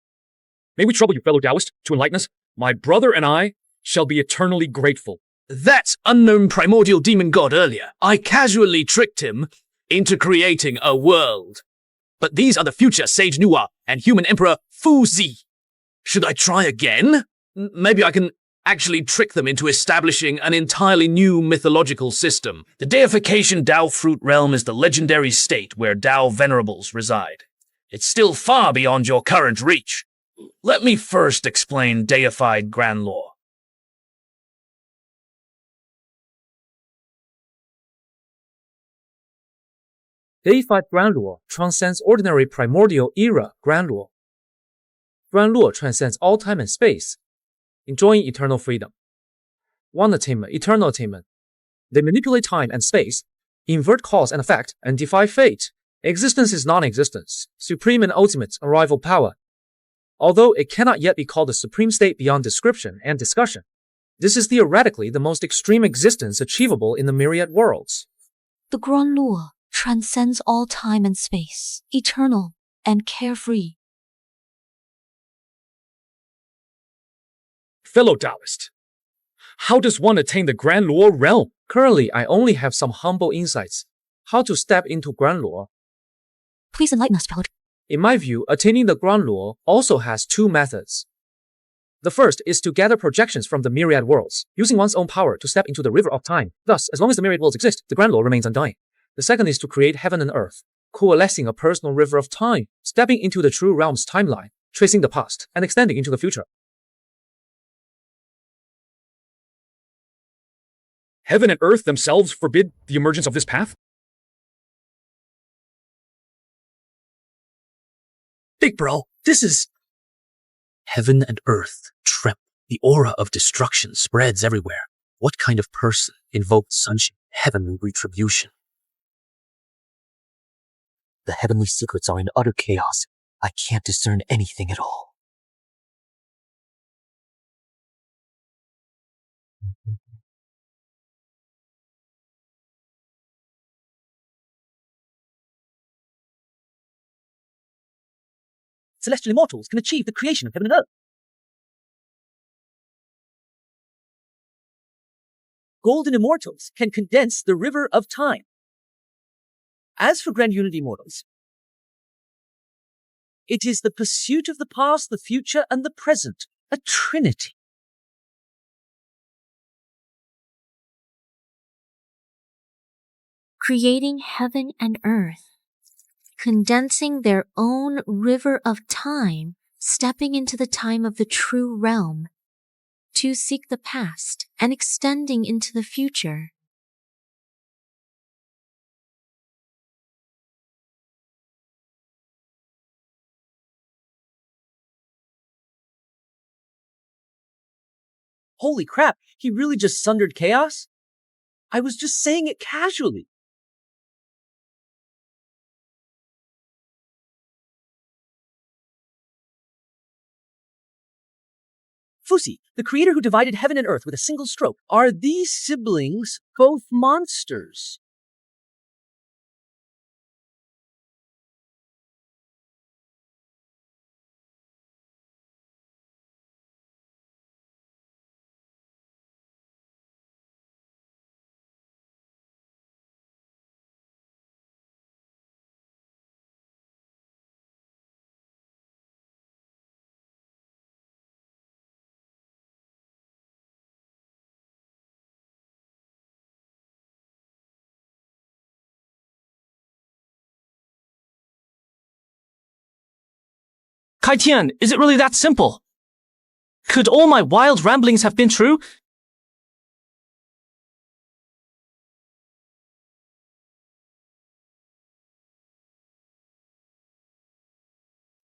May we trouble you, fellow Taoist, to enlighten us? My brother and I shall be eternally grateful. That unknown primordial demon god earlier, I casually tricked him into creating a world. But these are the future Sage Nuwa and human emperor Fuxi. Should I try again? Maybe I can actually trick them into establishing an entirely new mythological system. The deification Dao fruit realm is the legendary state where Dao venerables reside. It's still far beyond your current reach. Let me first explain deified Great Luo. Deified Great Luo transcends ordinary primordial era Great Luo. Great Luo transcends all time and space, enjoying eternal freedom. One attainment, eternal attainment. They manipulate time and space, invert cause and effect, and defy fate. Existence is non-existence, supreme and ultimate unrivaled power. Although it cannot yet be called a supreme state beyond description and discussion, this is theoretically the most extreme existence achievable in the myriad worlds. The Great Luo transcends all time and space, eternal and carefree. Fellow Taoist, how does one attain the Great Luo realm? Currently, I only have some humble insights. How to step into Great Luo. Please enlighten us, fellow. In my view, attaining the Great Luo also has two methods. The first is to gather projections from the myriad worlds, using one's own power to step into the river of time. Thus, as long as the myriad worlds exist, the Great Luo remains undying. The second is to create heaven and earth, coalescing a personal river of time, stepping into the true realm's timeline, tracing the past, and extending into the future. Heaven and earth themselves forbid the emergence of this path? Big bro, this is... Heaven and earth tremble. The aura of destruction spreads everywhere. What kind of person invoked sunshine, heavenly retribution? The heavenly secrets are in utter chaos. I can't discern anything at all. Celestial immortals can achieve the creation of heaven and earth. Golden immortals can condense the river of time. As for grand unity mortals, it is the pursuit of the past, the future, and the present, a trinity. Creating heaven and earth, condensing their own river of time, stepping into the time of the true realm, to seek the past and extending into the future. Holy crap, he really just sundered chaos? I was just saying it casually. Fuxi, the creator who divided heaven and earth with a single stroke. Are these siblings both monsters? Kaitian, is it really that simple? Could all my wild ramblings have been true?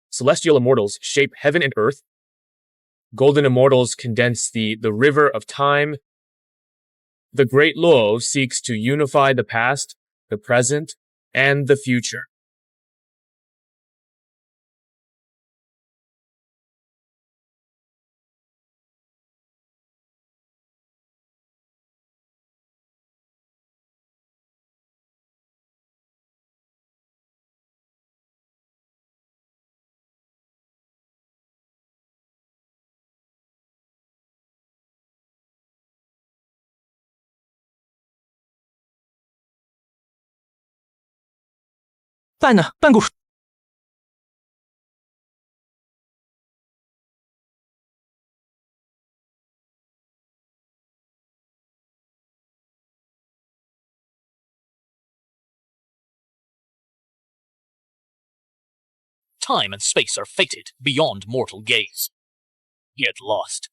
Celestial immortals shape heaven and earth. Golden immortals condense the river of time. The Great Luo seeks to unify the past, the present, and the future. Ban故事。Time and space are fated beyond mortal gaze. Get lost.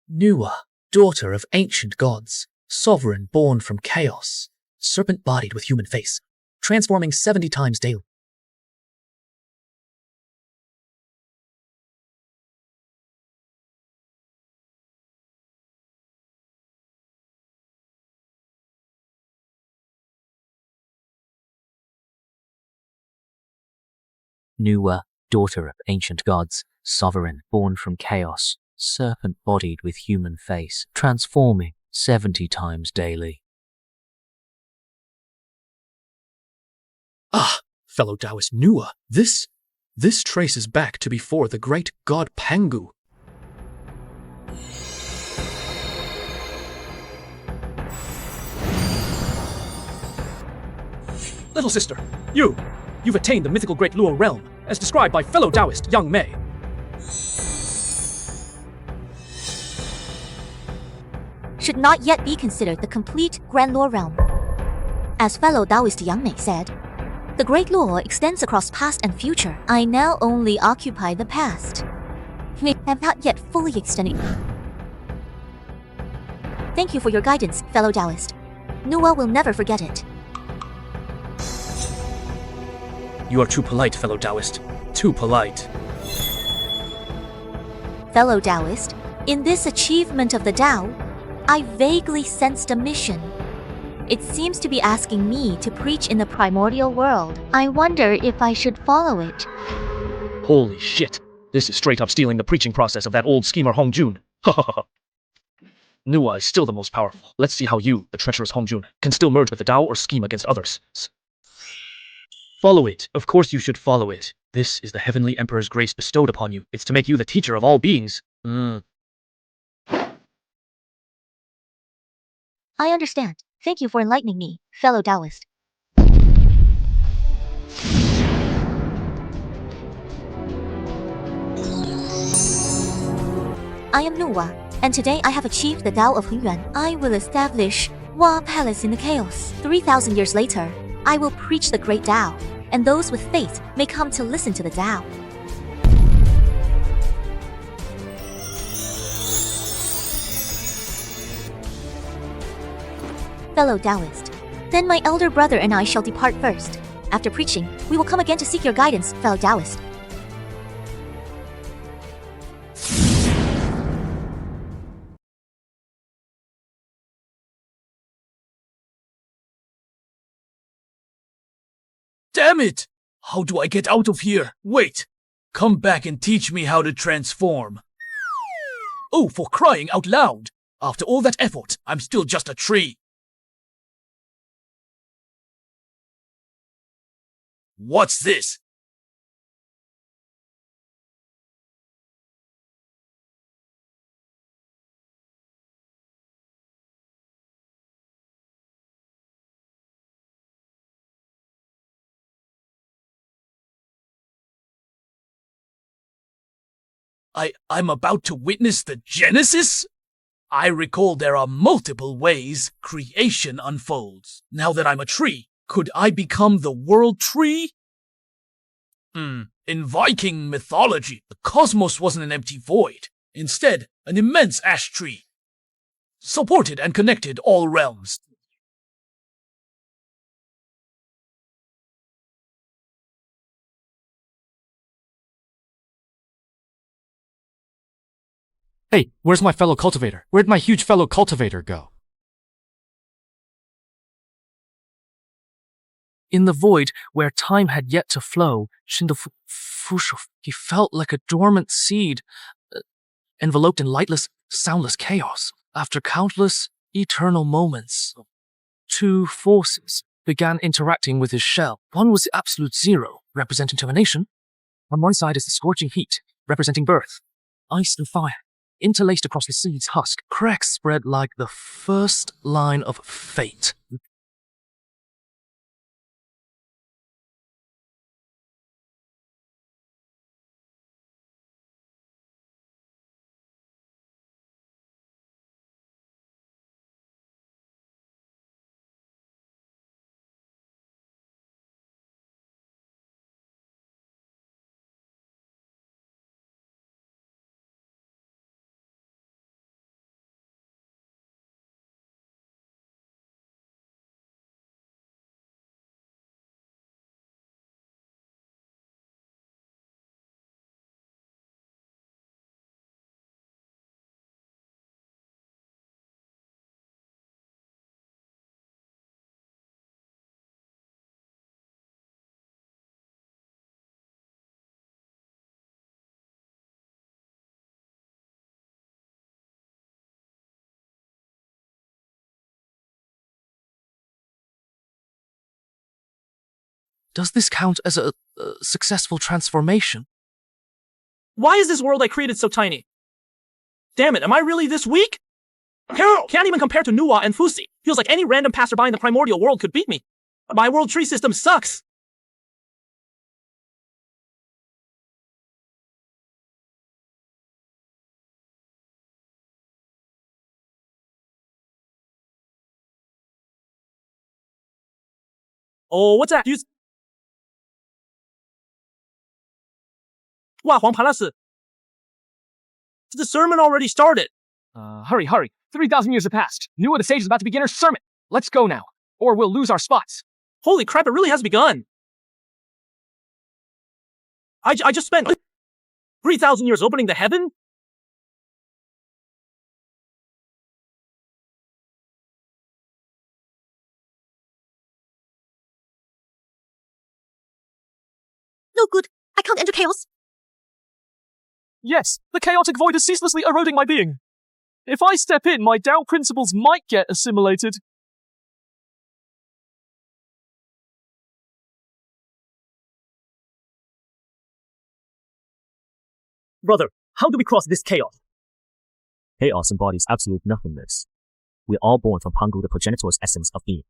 Nuwa, daughter of ancient gods, sovereign born from chaos, serpent-bodied with human face, transforming 70 times daily. Nuwa, daughter of ancient gods, sovereign born from chaos, serpent-bodied with human face, transforming 70 times daily. Ah, fellow Taoist Nuwa, this traces back to before the great god Pangu. Little sister, you've attained the mythical Great Luo realm, as described by fellow Taoist Yangmei. Should not yet be considered the complete Grand Luo realm. As fellow Taoist Yangmei said, the Great Luo extends across past and future. I now only occupy the past. We have not yet fully extended. Thank you for your guidance, fellow Taoist. Nuwa will never forget it. You are too polite, fellow Taoist. Too polite. Fellow Taoist, in this achievement of the Tao, I vaguely sensed a mission. It seems to be asking me to preach in the primordial world. I wonder if I should follow it. Holy shit. This is straight up stealing the preaching process of that old schemer Hongjun. Nuwa is still the most powerful. Let's see how you, the treacherous Hongjun, can still merge with the Tao or scheme against others. Follow it. Of course you should follow it. This is the Heavenly Emperor's grace bestowed upon you. It's to make you the teacher of all beings. I understand. Thank you for enlightening me, fellow Taoist. I am Nuwa, and today I have achieved the Tao of Honghuang. I will establish Wa Palace in the chaos. 3,000 years later, I will preach the Great Dao, and those with faith may come to listen to the Tao. Fellow Taoist, then my elder brother and I shall depart first. After preaching, we will come again to seek your guidance, fellow Taoist. Damn it! How do I get out of here? Wait! Come back and teach me how to transform. Oh, for crying out loud! After all that effort, I'm still just a tree. What's this? I'm about to witness the Genesis? I recall there are multiple ways creation unfolds. Now that I'm a tree, could I become the world tree? In Viking mythology, the cosmos wasn't an empty void. Instead, an immense ash tree. Supported and connected all realms. Hey, where's my fellow cultivator? Where'd my huge fellow cultivator go? In the void where time had yet to flow, Fuxi, he felt like a dormant seed, enveloped in lightless, soundless chaos. After countless eternal moments, two forces began interacting with his shell. One was the absolute zero, representing termination. On one side is the scorching heat, representing birth. Ice and fire, interlaced across the seed's husk. Cracks spread like the first line of fate. Does this count as a successful transformation? Why is this world I created so tiny? Damn it, am I really this weak? Can't even compare to Nuwa and Fuxi. Feels like any random passerby in the primordial world could beat me. My world tree system sucks. Oh, what's that? Wow, Huang Palace. The sermon already started. Hurry. 3,000 years have passed. Nuwa the sage is about to begin her sermon. Let's go now, or we'll lose our spots. Holy crap, it really has begun. I just spent 3,000 years opening the heaven? No good. I can't enter chaos. Yes, the chaotic void is ceaselessly eroding my being. If I step in, my Tao principles might get assimilated. Brother, how do we cross this chaos? Chaos embodies absolute nothingness. We're all born from Pangu, the progenitor's essence of being.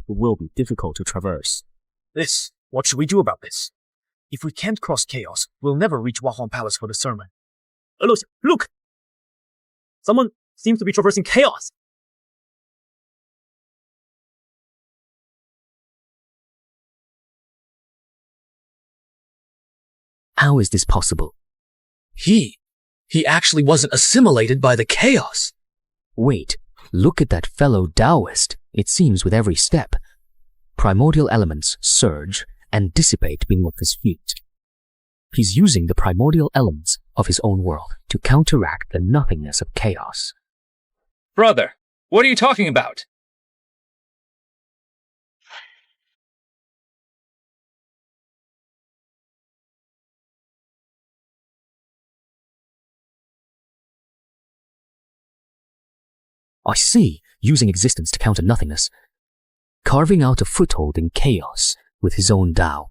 It will be difficult to traverse. What should we do about this? If we can't cross chaos, we'll never reach Huang Palace for the sermon. Look! Someone seems to be traversing chaos. How is this possible? He actually wasn't assimilated by the chaos. Wait, look at that fellow Taoist. It seems with every step, primordial elements surge and dissipate beneath his feet. He's using the primordial elements of his own world to counteract the nothingness of chaos. Brother, what are you talking about? I see, using existence to counter nothingness, carving out a foothold in chaos with his own Tao.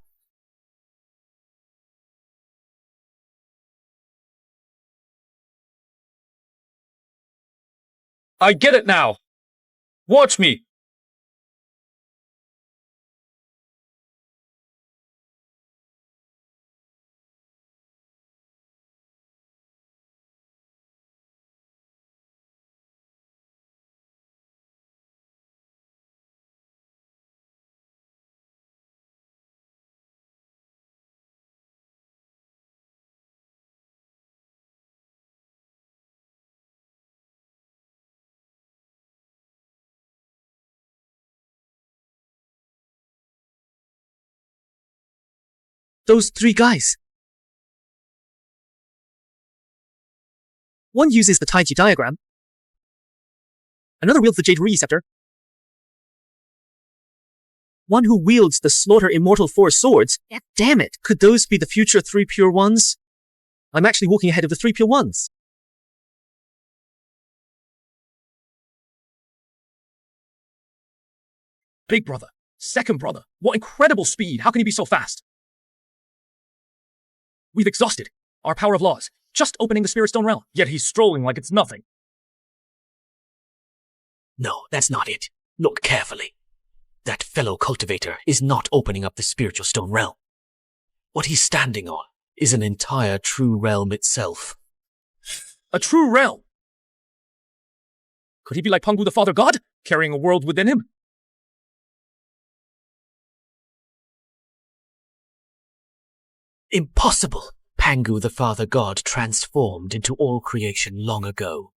I get it now! Watch me! Those three guys. One uses the Taiji diagram. Another wields the Jade Receptor. One who wields the Slaughter Immortal Four Swords. Damn it, could those be the future Three Pure Ones? I'm actually walking ahead of the Three Pure Ones. Big brother, second brother, what incredible speed! How can he be so fast? We've exhausted our power of laws, just opening the Spirit Stone realm. Yet he's strolling like it's nothing. No, that's not it. Look carefully. That fellow cultivator is not opening up the spiritual stone realm. What he's standing on is an entire true realm itself. A true realm? Could he be like Pangu the Father God, carrying a world within him? Impossible! Pangu the Father God transformed into all creation long ago.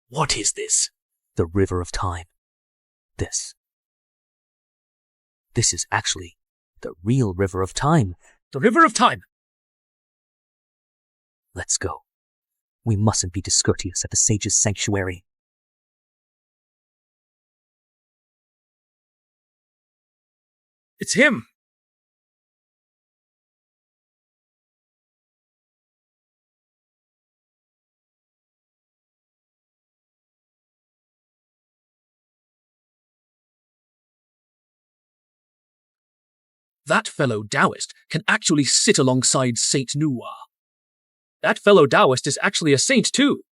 What is this? The river of time. This is actually the real river of time. The river of time! Let's go. We mustn't be discourteous at the sage's sanctuary. It's him! That fellow Taoist can actually sit alongside Saint Nuwa. That fellow Taoist is actually a saint too.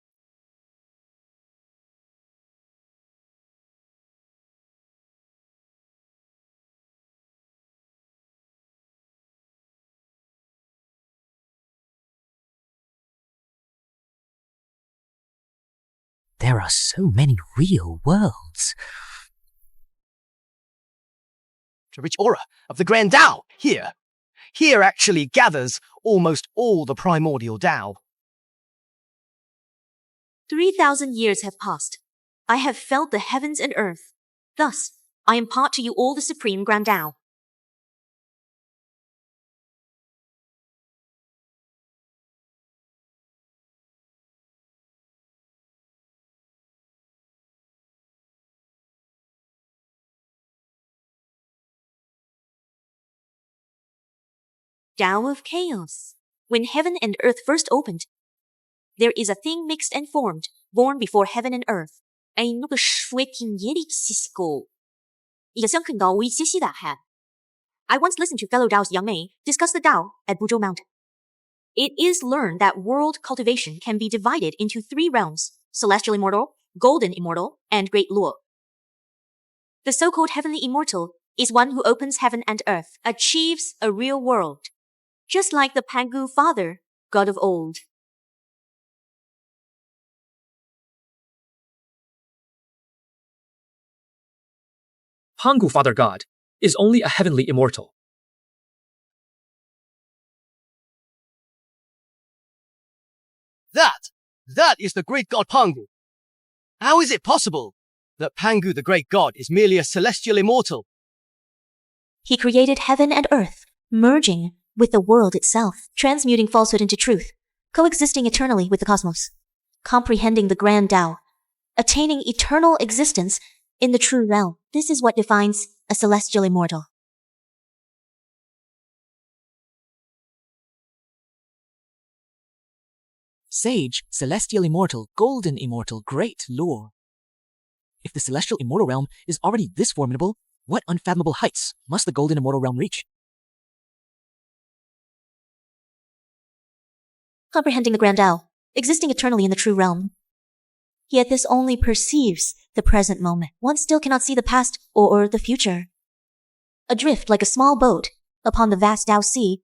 There are so many real worlds. The rich aura of the Grand Dao here. Here actually gathers almost all the primordial Dao. 3,000 years have passed. I have felt the heavens and earth. Thus, I impart to you all the supreme Grand Dao. Dao of chaos. When heaven and earth first opened, there is a thing mixed and formed, born before heaven and earth. 哎，那个水挺野的西西个，一个想看到我一些些大汉。I once listened to fellow Daoist Yangmei discuss the Dao at Buzhou Mountain. It is learned that world cultivation can be divided into 3 realms: celestial immortal, golden immortal, and great Luo. The so-called heavenly immortal is one who opens heaven and earth, achieves a real world, just like the Pangu father, god of old. Pangu Father God is only a heavenly immortal. That is the great god Pangu. How is it possible that Pangu the great god is merely a celestial immortal? He created heaven and earth, merging with the world itself, transmuting falsehood into truth, coexisting eternally with the cosmos, comprehending the grand Dao, attaining eternal existence in the true realm. This is what defines a celestial immortal. Sage, celestial immortal, golden immortal, great Luo. If the celestial immortal realm is already this formidable, what unfathomable heights must the golden immortal realm reach? Comprehending the grand Dao, existing eternally in the true realm. Yet this only perceives the present moment. One still cannot see the past or the future. Adrift like a small boat upon the vast Dao Sea,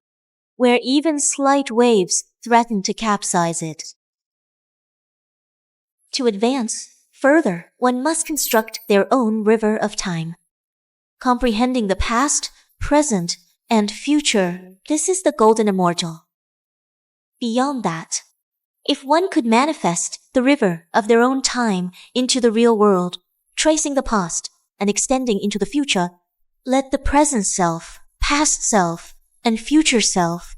where even slight waves threaten to capsize it. To advance further, one must construct their own river of time. Comprehending the past, present, and future, this is the golden immortal. Beyond that, if one could manifest the river of their own time into the real world, tracing the past and extending into the future, let the present self, past self, and future self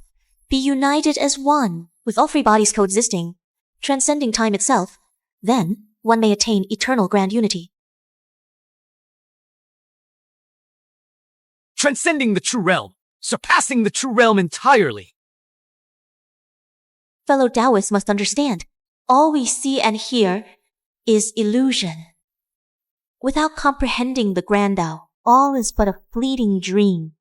be united as one, with all 3 bodies coexisting, transcending time itself, then one may attain eternal grand unity. Transcending the true realm, surpassing the true realm entirely. Fellow Taoists must understand, all we see and hear is illusion. Without comprehending the grand Dao, all is but a fleeting dream.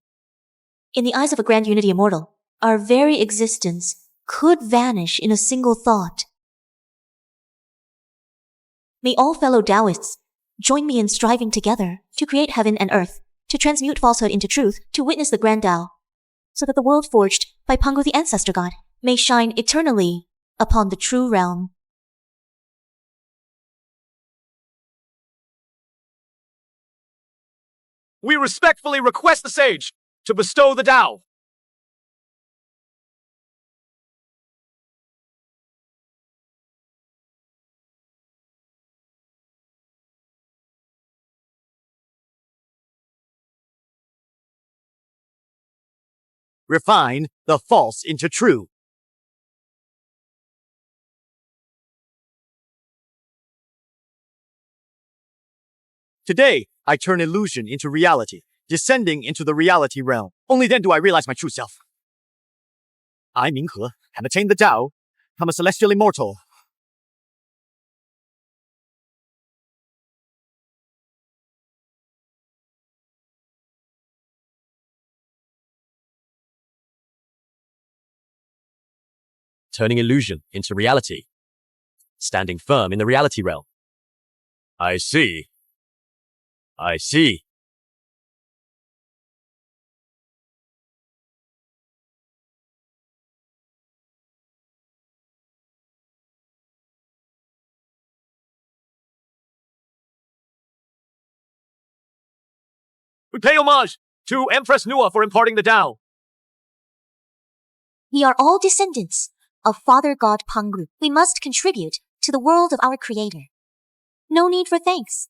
In the eyes of a grand unity immortal, our very existence could vanish in a single thought. May all fellow Taoists join me in striving together to create heaven and earth, to transmute falsehood into truth, to witness the grand Dao, so that the world forged by Pangu the Ancestor God may shine eternally upon the true realm. We respectfully request the sage to bestow the Dao. Refine the false into true. Today, I turn illusion into reality, descending into the reality realm. Only then do I realize my true self. I, Minghe, have attained the Dao, become a celestial immortal. Turning illusion into reality. Standing firm in the reality realm. I see. I see. We pay homage to Empress Nuwa for imparting the Dao. We are all descendants of Father God Pangu. We must contribute to the world of our Creator. No need for thanks.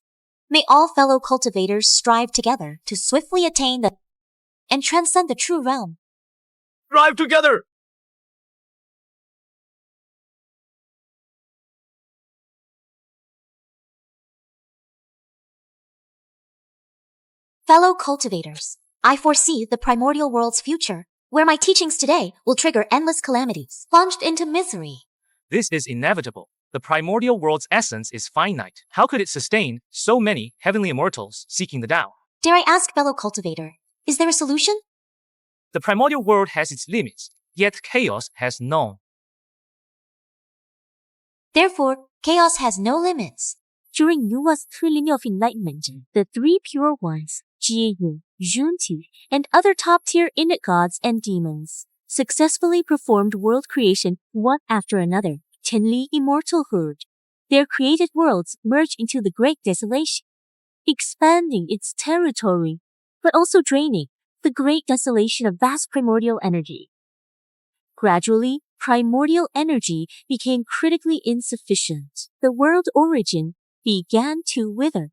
May all fellow cultivators strive together to swiftly attain and transcend the true realm. Strive together! Fellow cultivators, I foresee the primordial world's future where my teachings today will trigger endless calamities, plunged into misery. This is inevitable. The primordial world's essence is finite. How could it sustain so many heavenly immortals seeking the Tao? Dare I ask, fellow cultivator, is there a solution? The primordial world has its limits, yet chaos has none. Therefore, chaos has no limits. During Nuwa's trilogy of enlightenment, the three pure ones, Jiyu, Juntu, and other top-tier innate gods and demons, successfully performed world creation one after another. Tenli immortal herd. Their created worlds merge into the Great Desolation, expanding its territory, but also draining the Great Desolation of vast primordial energy. Gradually, primordial energy became critically insufficient. The world origin began to wither.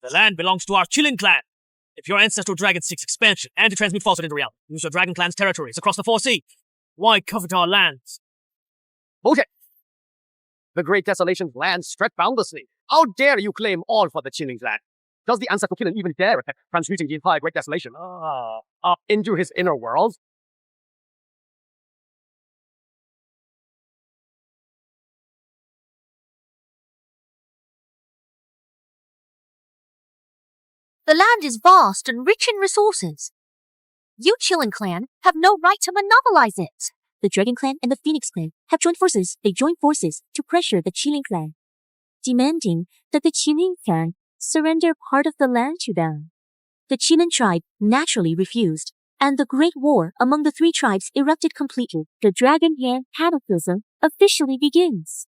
The land belongs to our Qilin clan. If your ancestral dragon seeks expansion and to transmute falsehood into reality, use your dragon clan's territories across the 4 seas. Why covet our lands? Bullshit! The Great Desolation's lands stretch boundlessly. How dare you claim all for the Qilin clan? Does the ancestral Qilin even dare attempt transmuting the entire Great Desolation into his inner world? The land is vast and rich in resources. You Qilin clan have no right to monopolize it. The Dragon clan and the Phoenix clan have joined forces. They joined forces to pressure the Qilin clan, demanding that the Qilin clan surrender part of the land to them. The Qilin tribe naturally refused, and the Great War among the three tribes erupted completely. The Dragon Hand cataclysm officially begins.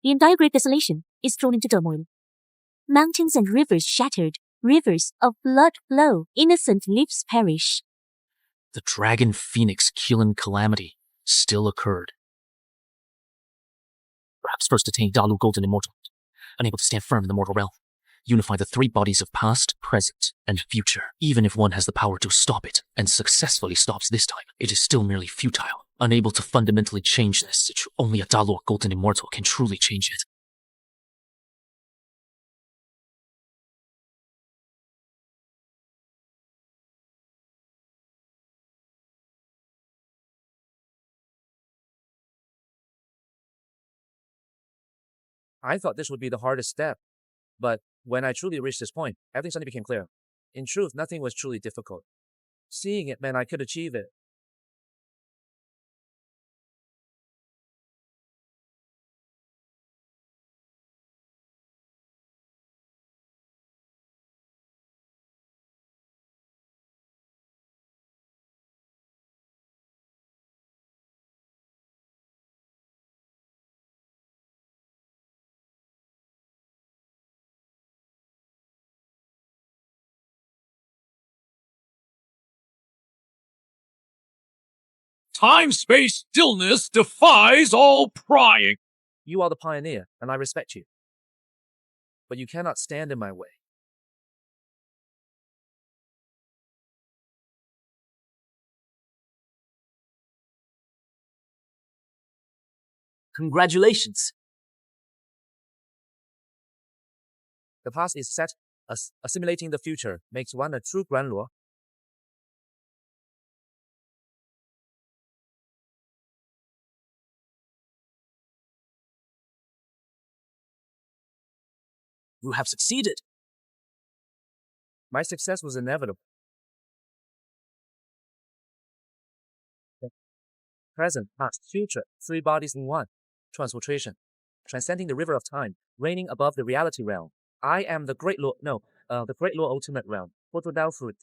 The entire Great Desolation is thrown into turmoil. Mountains and rivers shattered, rivers of blood flow, innocent lives perish. The Dragon Phoenix Qilin calamity still occurred. Perhaps first attain Dalu Golden Immortal, unable to stand firm in the mortal realm. Unify the three bodies of past, present, and future. Even if one has the power to stop it, and successfully stops this time, it is still merely futile, unable to fundamentally change this situation. Only a Dalu Golden Immortal can truly change it. I thought this would be the hardest step, but when I truly reached this point, everything suddenly became clear. In truth, nothing was truly difficult. Seeing it meant I could achieve it. Time-space stillness defies all prying. You are the pioneer, and I respect you. But you cannot stand in my way. Congratulations. The past is set, assimilating the future makes one a true Grand Luo. You have succeeded. My success was inevitable. Present, past, future, three bodies in one. Transfiltration. Transcending the river of time, reigning above the reality realm. I am the Great Luo, the Great Luo ultimate realm. Dao fruit.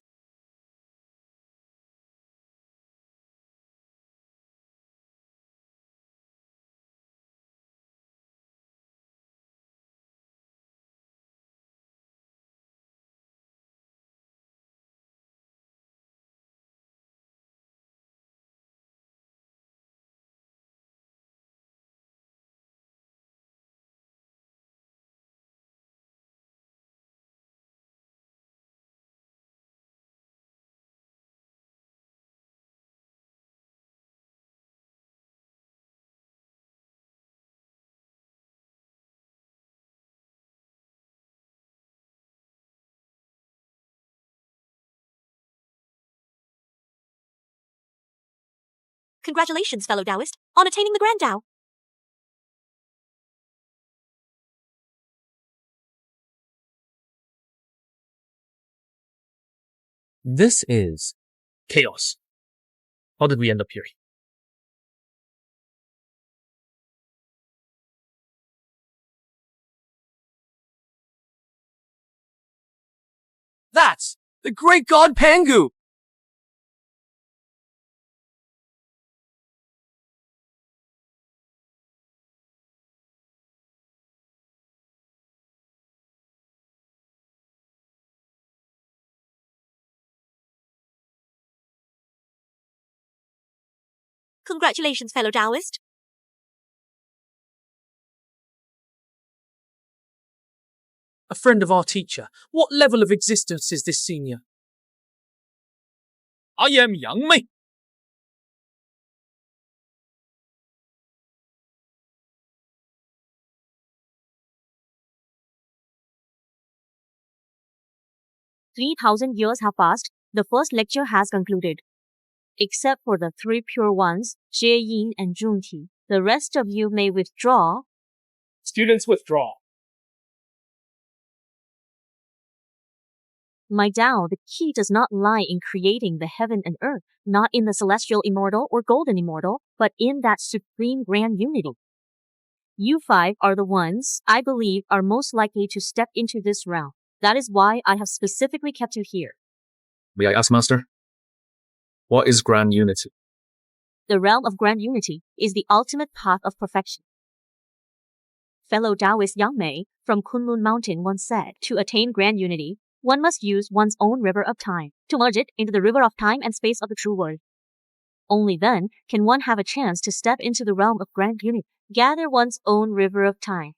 Congratulations, fellow Taoist, on attaining the Grand Dao. This is chaos. How did we end up here? That's the great god Pangu! Congratulations, fellow Taoist. A friend of our teacher. What level of existence is this senior? I am Yangmei. "3,000 years have passed. The first lecture has concluded. Except for the three pure ones, Jie Yin and Zhongti, the rest of you may withdraw." Students withdraw. My Tao, the key does not lie in creating the heaven and earth, not in the celestial immortal or golden immortal, but in that supreme grand unity. You five are the ones, I believe, are most likely to step into this realm. That is why I have specifically kept you here. May I ask, Master? What is Grand Unity? The realm of grand unity is the ultimate path of perfection. Fellow Taoist Yangmei from Kunlun Mountain once said, to attain grand unity, one must use one's own river of time to merge it into the river of time and space of the true world. Only then can one have a chance to step into the realm of grand unity, gather one's own river of time.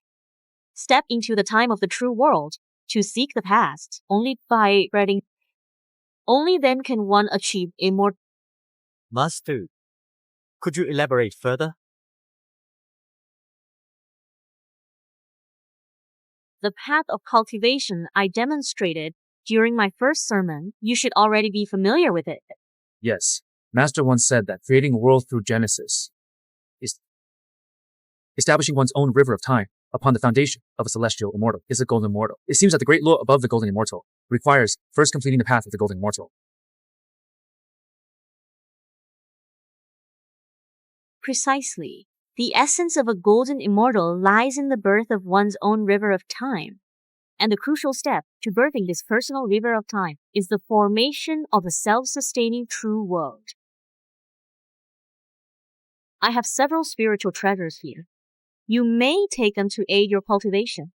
Step into the time of the true world to seek the past. Only then can one achieve immortality. Master, could you elaborate further? The path of cultivation I demonstrated during my first sermon, you should already be familiar with it. Yes. Master once said that creating a world through Genesis is establishing one's own river of time upon the foundation of a celestial immortal is a golden immortal. It seems that the Great Luo above the golden immortal requires first completing the path of the golden immortal. Precisely. The essence of a golden immortal lies in the birth of one's own river of time. And the crucial step to birthing this personal river of time is the formation of a self-sustaining true world. I have several spiritual treasures here. You may take them to aid your cultivation.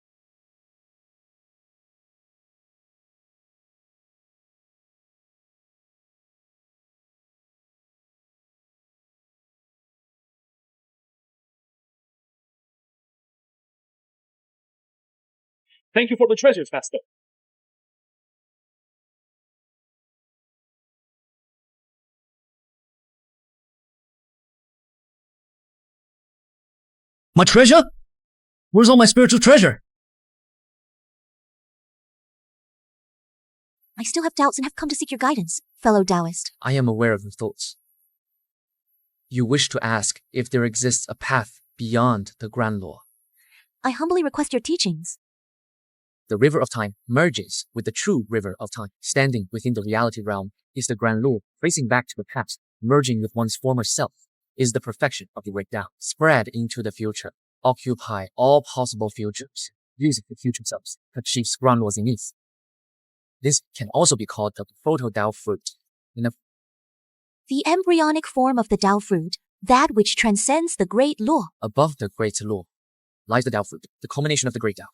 Thank you for the treasures, Master. My treasure? Where's all my spiritual treasure? I still have doubts and have come to seek your guidance, fellow Taoist. I am aware of your thoughts. You wish to ask if there exists a path beyond the Grand Luo. I humbly request your teachings. The river of time merges with the true river of time. Standing within the reality realm is the Grand Luo, facing back to the past, merging with one's former self, is the perfection of the Great Dao. Spread into the future, occupy all possible futures, using the future selves, achieves Grand Luo's zenith. This can also be called the photo Dao fruit. The embryonic form of the Dao fruit, that which transcends the Great Luo. Above the Great Luo lies the Dao fruit, the culmination of the Great Dao.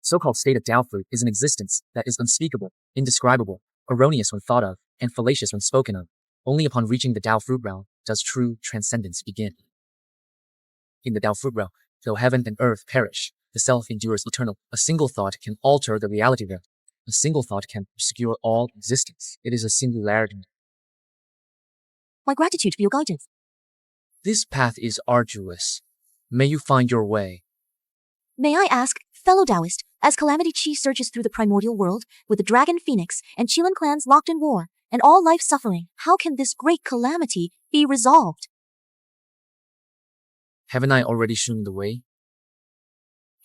So-called state of Dao fruit is an existence that is unspeakable, indescribable, erroneous when thought of, and fallacious when spoken of. Only upon reaching the Dao fruit realm does true transcendence begin. In the Dao fruit realm, though heaven and earth perish, the self endures eternal. A single thought can alter the reality realm. A single thought can obscure all existence. It is a singularity. My gratitude for your guidance. This path is arduous. May you find your way. May I ask, fellow Taoist, as Calamity Chi surges through the primordial world with the Dragon Phoenix and Qilin clans locked in war, and all life suffering, how can this great calamity be resolved? Haven't I already shown the way?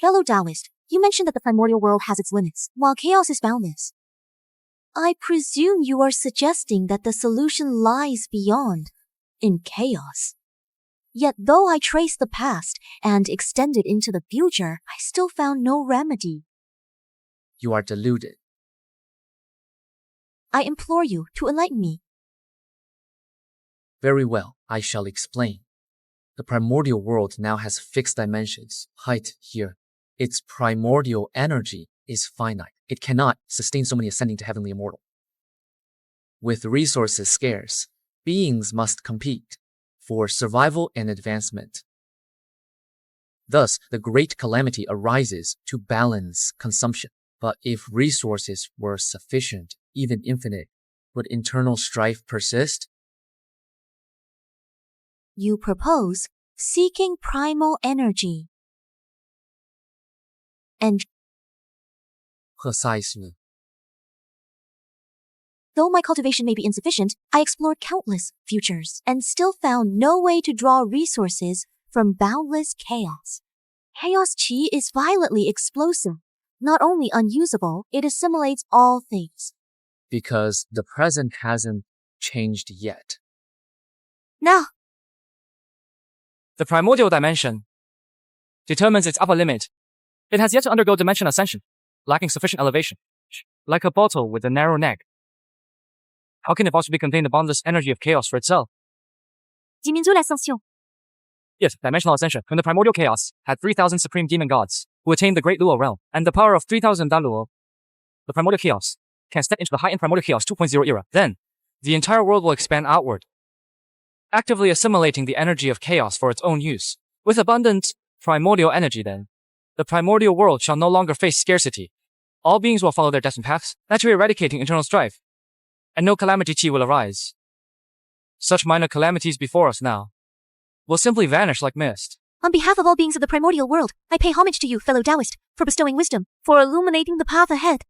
Fellow Taoist, you mentioned that the primordial world has its limits, while chaos is boundless. I presume you are suggesting that the solution lies beyond, in chaos. Yet though I trace the past and extend it into the future, I still found no remedy. You are deluded. I implore you to enlighten me. Very well, I shall explain. The primordial world now has fixed dimensions, height here. Its primordial energy is finite. It cannot sustain so many ascending to heavenly immortal. With resources scarce, beings must compete for survival and advancement. Thus, the great calamity arises to balance consumption. But if resources were sufficient, even infinite, would internal strife persist? You propose seeking primal energy. And 何塞斯呢? though my cultivation may be insufficient, I explored countless futures and still found no way to draw resources from boundless chaos. Chaos Qi is violently explosive. Not only unusable, it assimilates all things. Because the present hasn't changed yet. Now, The primordial dimension determines its upper limit. It has yet to undergo dimension ascension, lacking sufficient elevation, like a bottle with a narrow neck. How can it possibly contain the boundless energy of chaos for itself? Dimensional ascension. Yes, dimensional ascension. When the primordial chaos had 3,000 supreme demon gods who attained the Great Luo realm, and the power of 3,000 Da Luo, the primordial chaos can step into the heightened primordial chaos 2.0 era. Then, the entire world will expand outward, actively assimilating the energy of chaos for its own use. With abundant primordial energy then, the primordial world shall no longer face scarcity. All beings will follow their destined paths, naturally eradicating internal strife, and no calamity Qi will arise. Such minor calamities before us now will simply vanish like mist. On behalf of all beings of the primordial world, I pay homage to you, fellow Taoist, for bestowing wisdom, for illuminating the path ahead.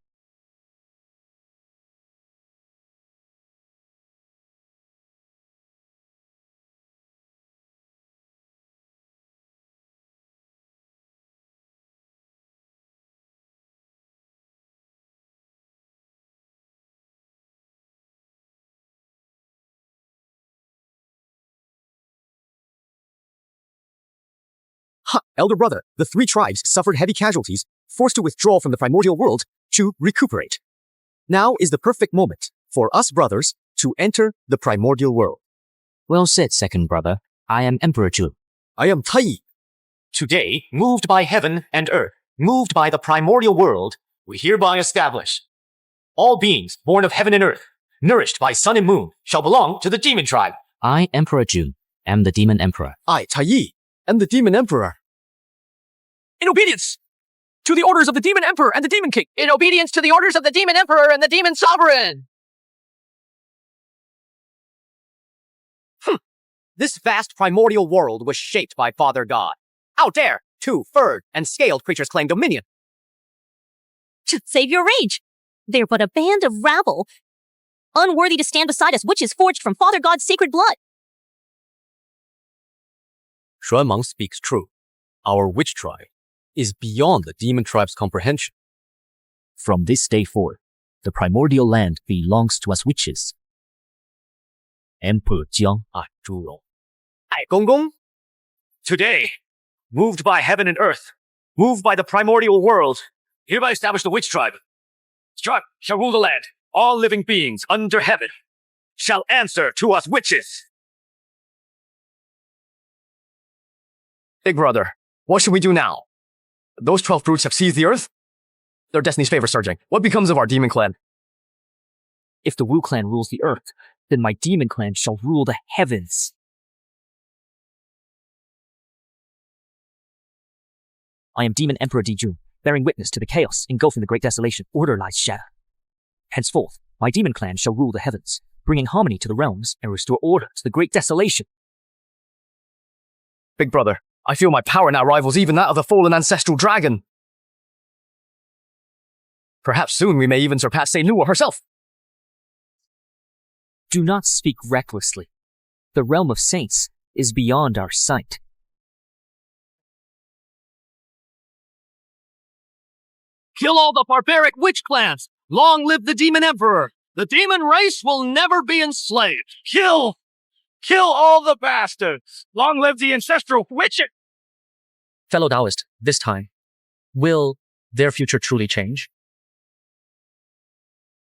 Ha! Elder brother, the 3 tribes suffered heavy casualties, forced to withdraw from the primordial world to recuperate. Now is the perfect moment for us brothers to enter the primordial world. Well said, second brother. I am Emperor Zhu. I am Tai. Today, moved by heaven and earth, moved by the primordial world, we hereby establish all beings born of heaven and earth, nourished by sun and moon, shall belong to the demon tribe. I, Emperor Zhu, am the Demon Emperor. I, Tai Yi, am the Demon Emperor. In obedience to the orders of the Demon Emperor and the Demon King. In obedience to the orders of the Demon Emperor and the Demon Sovereign! This vast primordial world was shaped by Father God. Out there, 2 furred and scaled creatures claim dominion. Save your rage. They're but a band of rabble, unworthy to stand beside us, witches forged from Father God's sacred blood. Xuanmang speaks true. Our witch tribe is beyond the demon tribe's comprehension. From this day forth, the primordial land belongs to us witches. Emperor Jiang, Zhu Rong. Ai Gong Gong. Today, moved by heaven and earth, moved by the primordial world, hereby establish the witch tribe. Tribe shall rule the land. All living beings under heaven shall answer to us witches. Big brother, what should we do now? Those 12 brutes have seized the earth? Their destiny's favor surging. What becomes of our demon clan? If the Wu clan rules the earth, then my demon clan shall rule the heavens. I am Demon Emperor Dijun, bearing witness to the chaos engulfing the great desolation. Order lies shattered. Henceforth, my demon clan shall rule the heavens, bringing harmony to the realms and restore order to the great desolation. Big brother, I feel my power now rivals even that of the fallen ancestral dragon. Perhaps soon we may even surpass Nuwa herself. Do not speak recklessly. The realm of saints is beyond our sight. Kill all the barbaric witch clans! Long live the demon emperor! The demon race will never be enslaved! Kill all the bastards! Long live the ancestral witches! Fellow Taoist, this time, will their future truly change?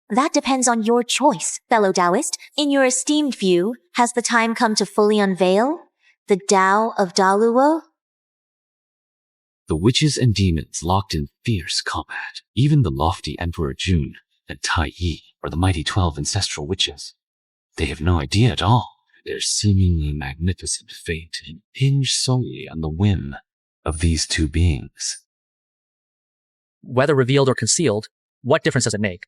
That depends on your choice, fellow Taoist. In your esteemed view, has the time come to fully unveil the Tao of Luo? The witches and demons locked in fierce combat. Even the lofty Emperor Jun and Tai Yi are the mighty 12 ancestral witches. They have no idea at all. Their seemingly magnificent fate hinge solely on the whim of these two beings. Whether revealed or concealed, what difference does it make?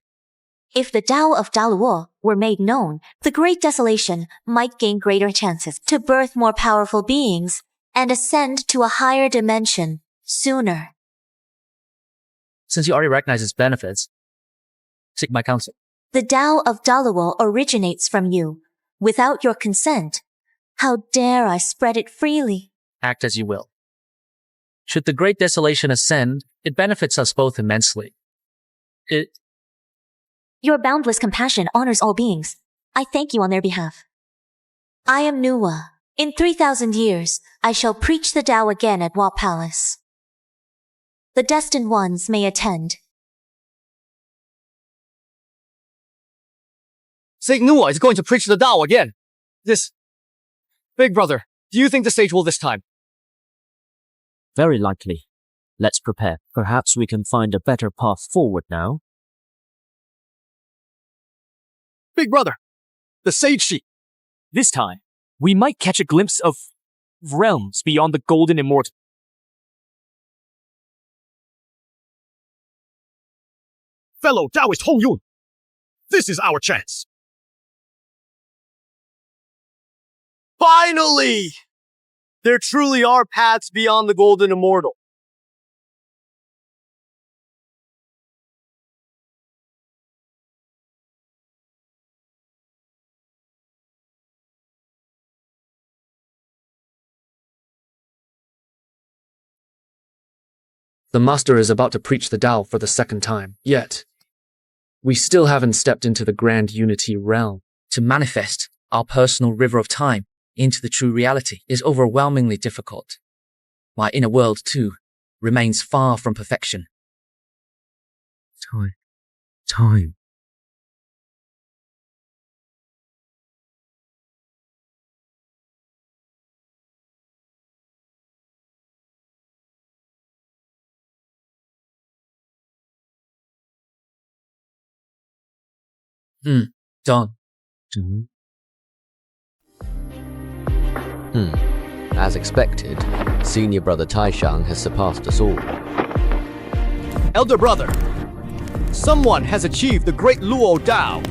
If the Tao of Luo were made known, the Great Desolation might gain greater chances to birth more powerful beings and ascend to a higher dimension sooner. Since you already recognize its benefits, seek my counsel. The Tao of Luo originates from you. Without your consent, how dare I spread it freely? Act as you will. Should the Great Desolation ascend, it benefits us both immensely. Your boundless compassion honors all beings. I thank you on their behalf. I am Nuwa. In 3,000 years, I shall preach the Tao again at Wa Palace. The destined ones may attend. Saint Nuwa is going to preach the Tao again. Big brother, do you think the sage will this time? Very likely. Let's prepare. Perhaps we can find a better path forward now. Big brother, the sage sheep. This time, we might catch a glimpse of realms beyond the golden immortal. Fellow Taoist Honghuang, this is our chance. Finally! There truly are paths beyond the golden immortal. The Master is about to preach the Tao for the second time, yet we still haven't stepped into the grand unity realm. To manifest our personal river of time into the true reality is overwhelmingly difficult. My inner world, too, remains far from perfection. Time. Done. As expected, senior brother Taishang has surpassed us all. Elder brother, someone has achieved the Great Luo Dao.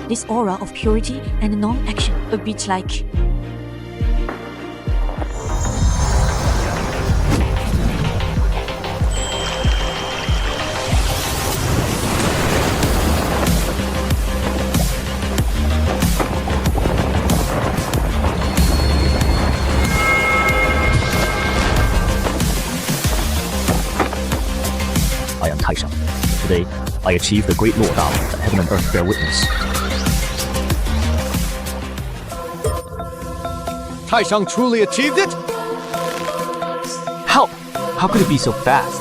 This aura of purity and non-action, a bit like... I am Taishang. Today, I achieved the Great Luo Dao that heaven and earth bear witness. Taishang truly achieved it? How could it be so fast?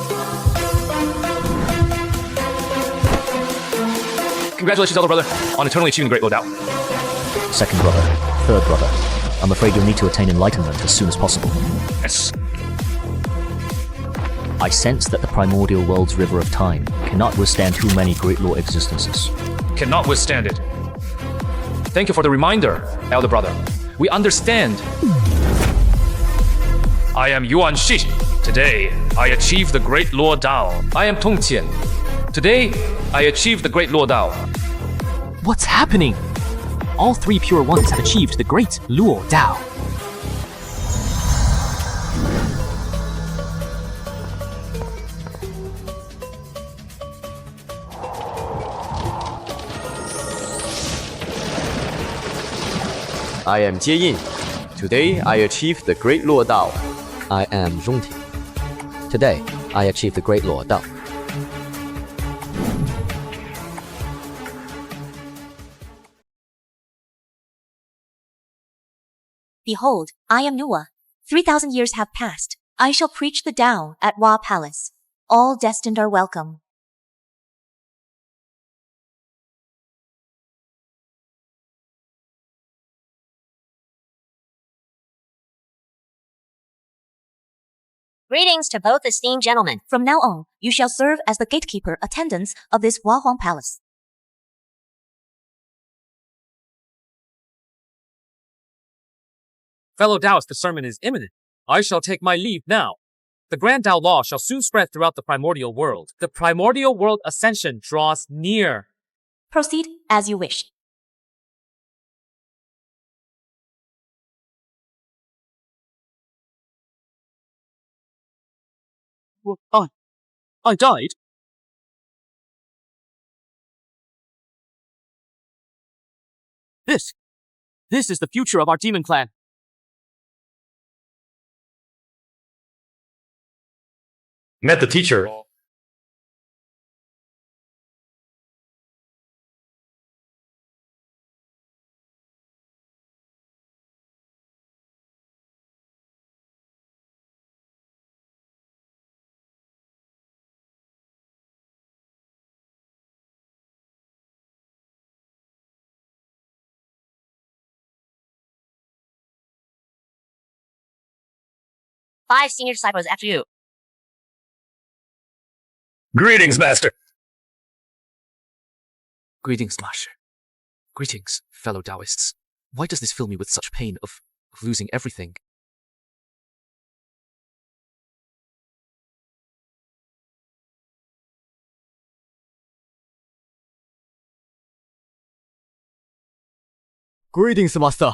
Congratulations, elder brother, on eternally achieving the Great Luo Dao. Second brother, third brother, I'm afraid you'll need to attain enlightenment as soon as possible. Yes. I sense that the primordial world's river of time cannot withstand too many Great Luo existences. Cannot withstand it. Thank you for the reminder, elder brother. We understand. I am Yuan Shi. Today, I achieved the Great Luo Dao. I am Tong Qian. Today, I achieved the Great Luo Dao. What's happening? All three pure ones have achieved the Great Luo Dao. I am Jie Yin. Today I achieved the Great Luo Dao. I am Zhongti. Today I achieved the Great Luo Dao. Behold, I am Nuwa. 3,000 years have passed. I shall preach the Tao at Hua Palace. All destined are welcome. Greetings to both esteemed gentlemen. From now on, you shall serve as the gatekeeper attendants of this Honghuang Palace. Fellow Taoists, the sermon is imminent. I shall take my leave now. The Grand Tao Law shall soon spread throughout the primordial world. The primordial world ascension draws near. Proceed as you wish. I died? This is the future of our demon clan. Met the teacher. Five senior disciples after you. Greetings, Master. Greetings, Master. Greetings, fellow Taoists. Why does this fill me with such pain of losing everything? Greetings, Master.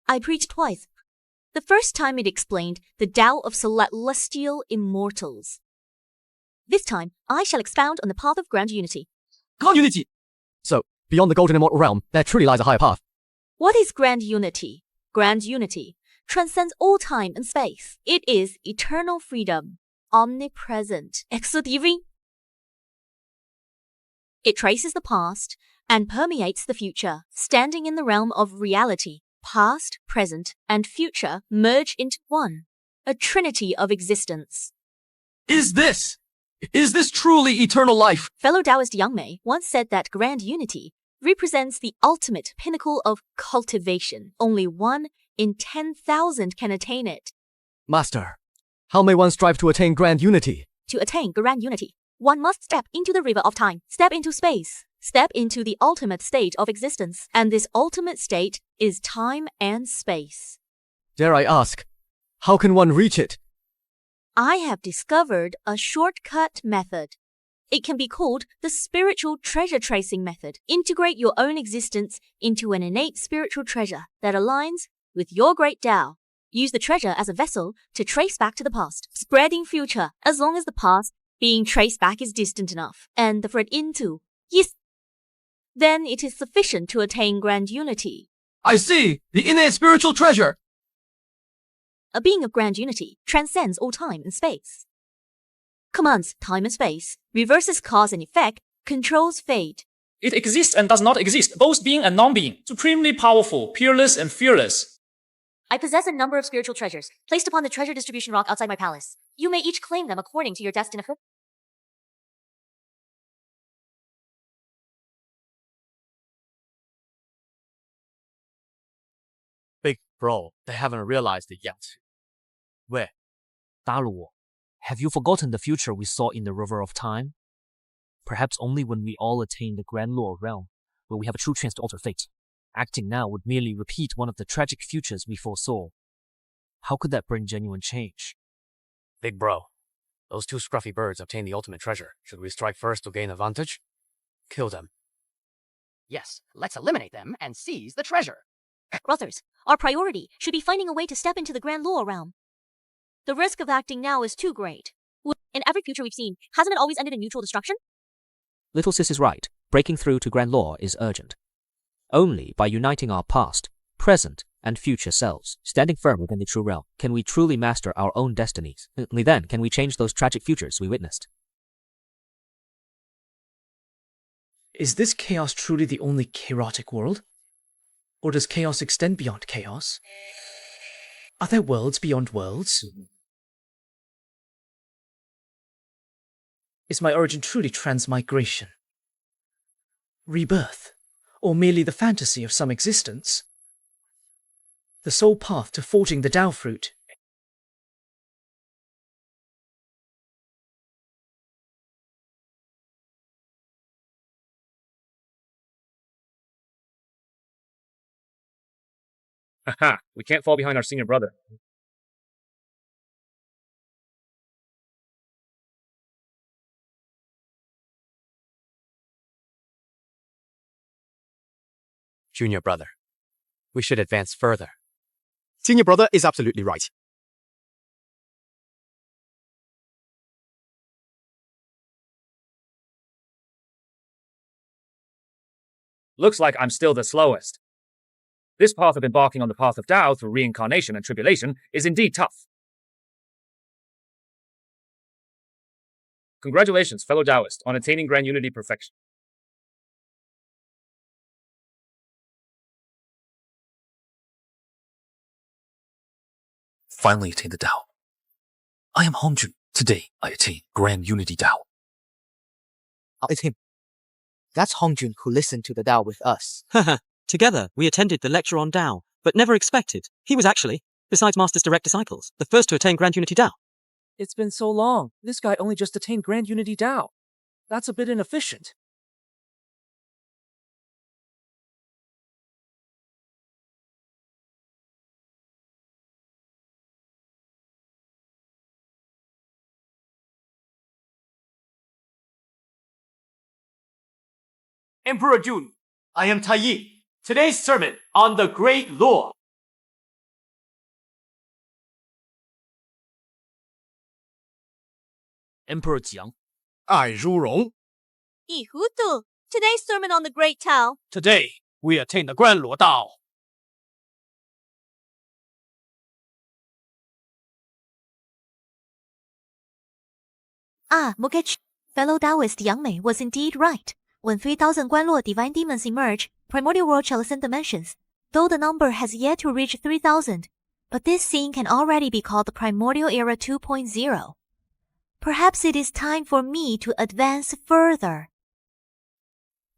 I preached twice. The first time it explained the Tao of celestial immortals. This time, I shall expound on the path of grand unity. Grand unity! So, beyond the golden immortal realm, there truly lies a higher path. What is grand unity? Grand unity transcends all time and space. It is eternal freedom, omnipresent, Divine. It traces the past and permeates the future, standing in the realm of reality. Past, present, and future merge into one, a trinity of existence. Is this truly eternal life? Fellow Taoist Yangmei once said that grand unity represents the ultimate pinnacle of cultivation. Only 1 in 10,000 can attain it. Master, how may one strive to attain grand unity? To attain grand unity, one must step into the river of time, step into space, step into the ultimate state of existence. And this ultimate state is time and space. Dare I ask, how can one reach it? I have discovered a shortcut method. It can be called the spiritual treasure tracing method. Integrate your own existence into an innate spiritual treasure that aligns with your great Tao. Use the treasure as a vessel to trace back to the past, spreading future as long as the past being traced back is distant enough, and the thread into, yes, then it is sufficient to attain grand unity. I see! The innate spiritual treasure! A being of grand unity transcends all time and space. Commands time and space, reverses cause and effect, controls fate. It exists and does not exist, both being and non-being, supremely powerful, peerless and fearless. I possess a number of spiritual treasures, placed upon the treasure distribution rock outside my palace. You may each claim them according to your destiny. Big bro, they haven't realized it yet. Where? Luo, have you forgotten the future we saw in the river of time? Perhaps only when we all attain the Grand Luo realm will we have a true chance to alter fate. Acting now would merely repeat one of the tragic futures we foresaw. How could that bring genuine change? Big bro, those 2 scruffy birds obtain the ultimate treasure. Should we strike first to gain advantage? Kill them. Yes, let's eliminate them and seize the treasure. Brothers, our priority should be finding a way to step into the Grand Luo realm. The risk of acting now is too great. In every future we've seen, hasn't it always ended in mutual destruction? Little sis is right. breaking through to Grand Luo is urgent. Only by uniting our past, present, and future selves, standing firm within the true realm, can we truly master our own destinies. Only then can we change those tragic futures we witnessed. Is this chaos truly the only chaotic world? Or does chaos extend beyond chaos? Are there worlds beyond worlds? Is my origin truly transmigration? Rebirth? Or merely the fantasy of some existence? The sole path to forging the Dao fruit. Haha, we can't fall behind our senior brother. Junior brother, we should advance further. Senior brother is absolutely right. Looks like I'm still the slowest. This path of embarking on the path of Dao through reincarnation and tribulation is indeed tough. Congratulations, fellow Taoist, on attaining grand unity perfection. Finally attain the Dao. I am Hongjun. Today, I attain grand unity Dao. It's him. That's Hongjun who listened to the Dao with us. Haha. Together, we attended the lecture on Dao, but never expected. He was actually, besides Master's direct disciples, the first to attain grand unity Dao. It's been so long. This guy only just attained grand unity Dao. That's a bit inefficient. Emperor Jun, I am Taiyi. Today's sermon on the Great Luo. Emperor Jiang. I, Zhu Rong. Yihutu. Today's sermon on the Great Tao. Today, we attain the Grand Luo Dao. Mokech. Fellow Taoist Yangmei was indeed right. When 3,000 Guan Luo divine demons emerge, primordial world shall ascend dimensions, though the number has yet to reach 3,000. But this scene can already be called the primordial era 2.0. Perhaps it is time for me to advance further.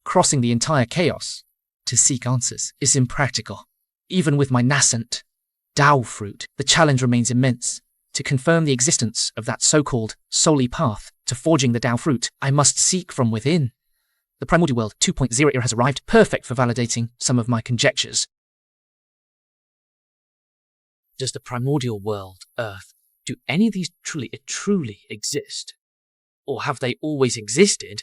Crossing the entire chaos to seek answers is impractical. Even with my nascent Dao fruit, the challenge remains immense. To confirm the existence of that so-called solely path to forging the Dao fruit, I must seek from within. The Primordial World 2.0 era has arrived, perfect for validating some of my conjectures. Does the primordial world, Earth, do any of these truly exist? Or have they always existed,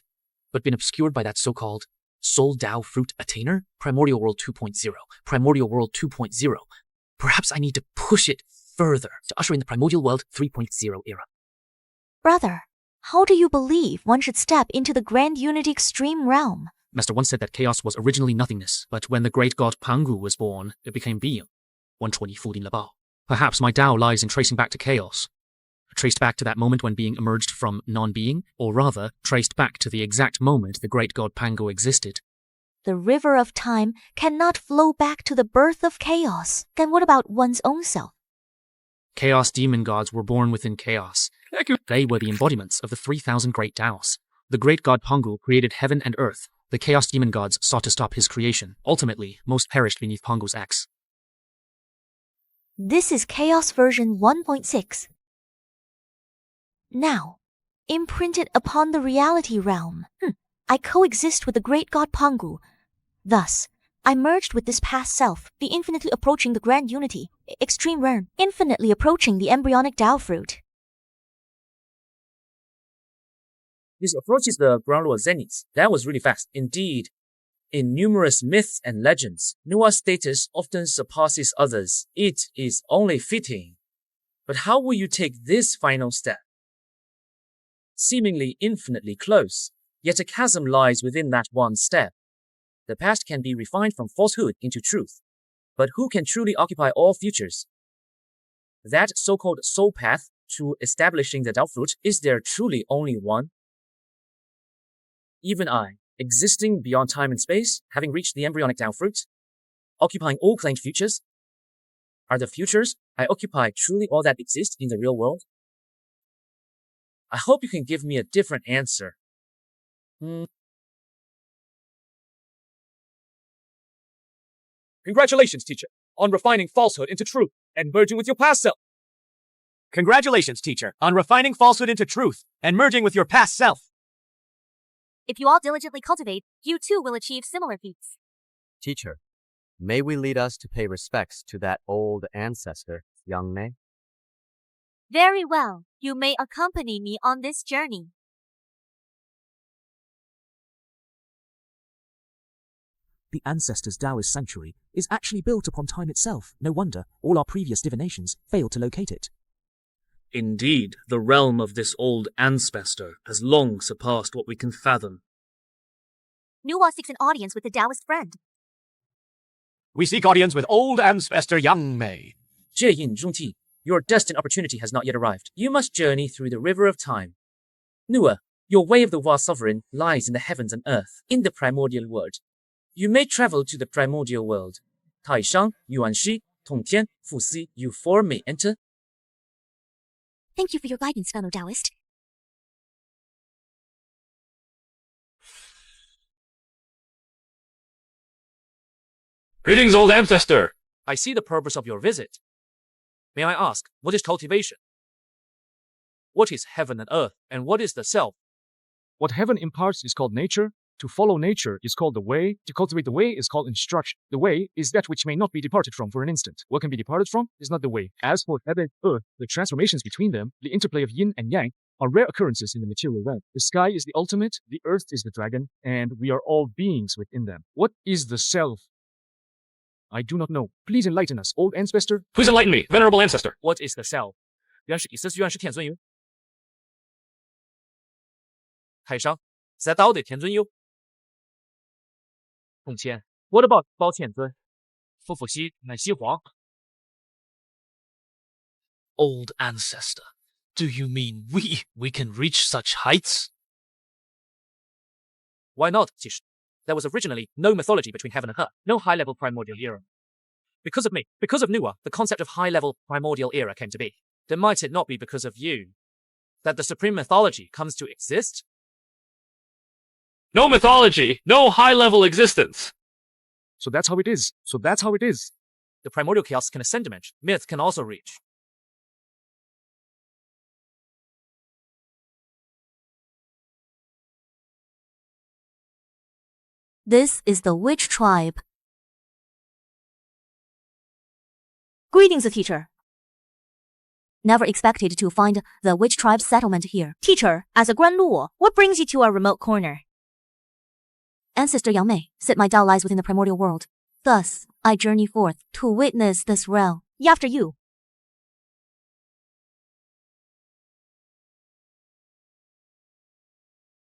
but been obscured by that so-called Soul Dao Fruit Attainer? Primordial World 2.0. Primordial World 2.0. Perhaps I need to push it further to usher in the Primordial World 3.0 era. Brother, how do you believe one should step into the Grand Unity Extreme Realm? Master once said that chaos was originally nothingness, but when the great god Pangu was born, it became being. 120 Fudin Labao. Perhaps my Dao lies in tracing back to chaos. Traced back to that moment when being emerged from non-being, or rather, traced back to the exact moment the great god Pangu existed. The river of time cannot flow back to the birth of chaos. Then what about one's own self? Chaos demon gods were born within chaos. They were the embodiments of the 3,000 great Daos. The great god Pangu created heaven and earth. The chaos demon gods sought to stop his creation. Ultimately, most perished beneath Pangu's axe. This is Chaos version 1.6. Now, imprinted upon the reality realm, I coexist with the great god Pangu. Thus, I merged with this past self, the infinitely approaching the grand unity, extreme realm, infinitely approaching the embryonic Dao fruit. This approaches the Grand Luo zenith. That was really fast. Indeed, in numerous myths and legends, Nuwa's status often surpasses others. It is only fitting. But how will you take this final step? Seemingly infinitely close, Yet a chasm lies within that one step. The past can be refined from falsehood into truth. But who can truly occupy all futures? That so-called soul path to establishing the Dao fruit, is there truly only one? Even I, existing beyond time and space, having reached the embryonic Dao fruit, occupying all claimed futures, are the futures I occupy truly all that exist in the real world? I hope you can give me a different answer. Congratulations, teacher, on refining falsehood into truth and merging with your past self. Congratulations, teacher, on refining falsehood into truth and merging with your past self. If you all diligently cultivate, you too will achieve similar feats. Teacher, may we lead us to pay respects to that old ancestor, Yangmei? Very well. You may accompany me on this journey. The Ancestor's Taoist sanctuary is actually built upon time itself. No wonder all our previous divinations failed to locate it. Indeed, the realm of this old ancestor has long surpassed what we can fathom. Nuwa seeks an audience with the Taoist friend. We seek audience with old Ancestor Yangmei. Yin Zhongti, your destined opportunity has not yet arrived. You must journey through the river of time. Nuwa, your way of the Wa sovereign lies in the heavens and earth, in the primordial world. You may travel to the primordial world. Taishang, Yuanxi, Tongtian, Fuxi, you four may enter. Thank you for your guidance, fellow Taoist. Greetings, old ancestor! I see the purpose of your visit. May I ask, what is cultivation? What is heaven and earth, and what is the self? What heaven imparts is called nature. To follow nature is called the way. To cultivate the way is called instruction. The way is that which may not be departed from for an instant. What can be departed from is not the way. As for heaven and earth, the transformations between them, the interplay of yin and yang, are rare occurrences in the material realm. The sky is the ultimate, the earth is the dragon, and we are all beings within them. What is the self? I do not know. Please enlighten us, old ancestor. Please enlighten me, venerable ancestor. What is the self? 原是以色原是天尊哟。太上，在道的天尊哟。奉谦 ，What about 包天尊？复西乃西皇。Old ancestor, do you mean we can reach such heights? Why not, Jish? There was originally no mythology between heaven and earth, no high-level primordial era. Because of me, because of Nuwa, the concept of high-level primordial era came to be. Then might it not be because of you that the supreme mythology comes to exist? No mythology, no high-level existence. So that's how it is. The primordial chaos can ascend dimension. Myth can also reach. This is the witch tribe. Greetings, teacher. Never expected to find the witch tribe settlement here. Teacher, as a Great Luo, what brings you to our remote corner? Ancestor Yangmei said my Tao lies within the primordial world. Thus, I journey forth to witness this realm. After you.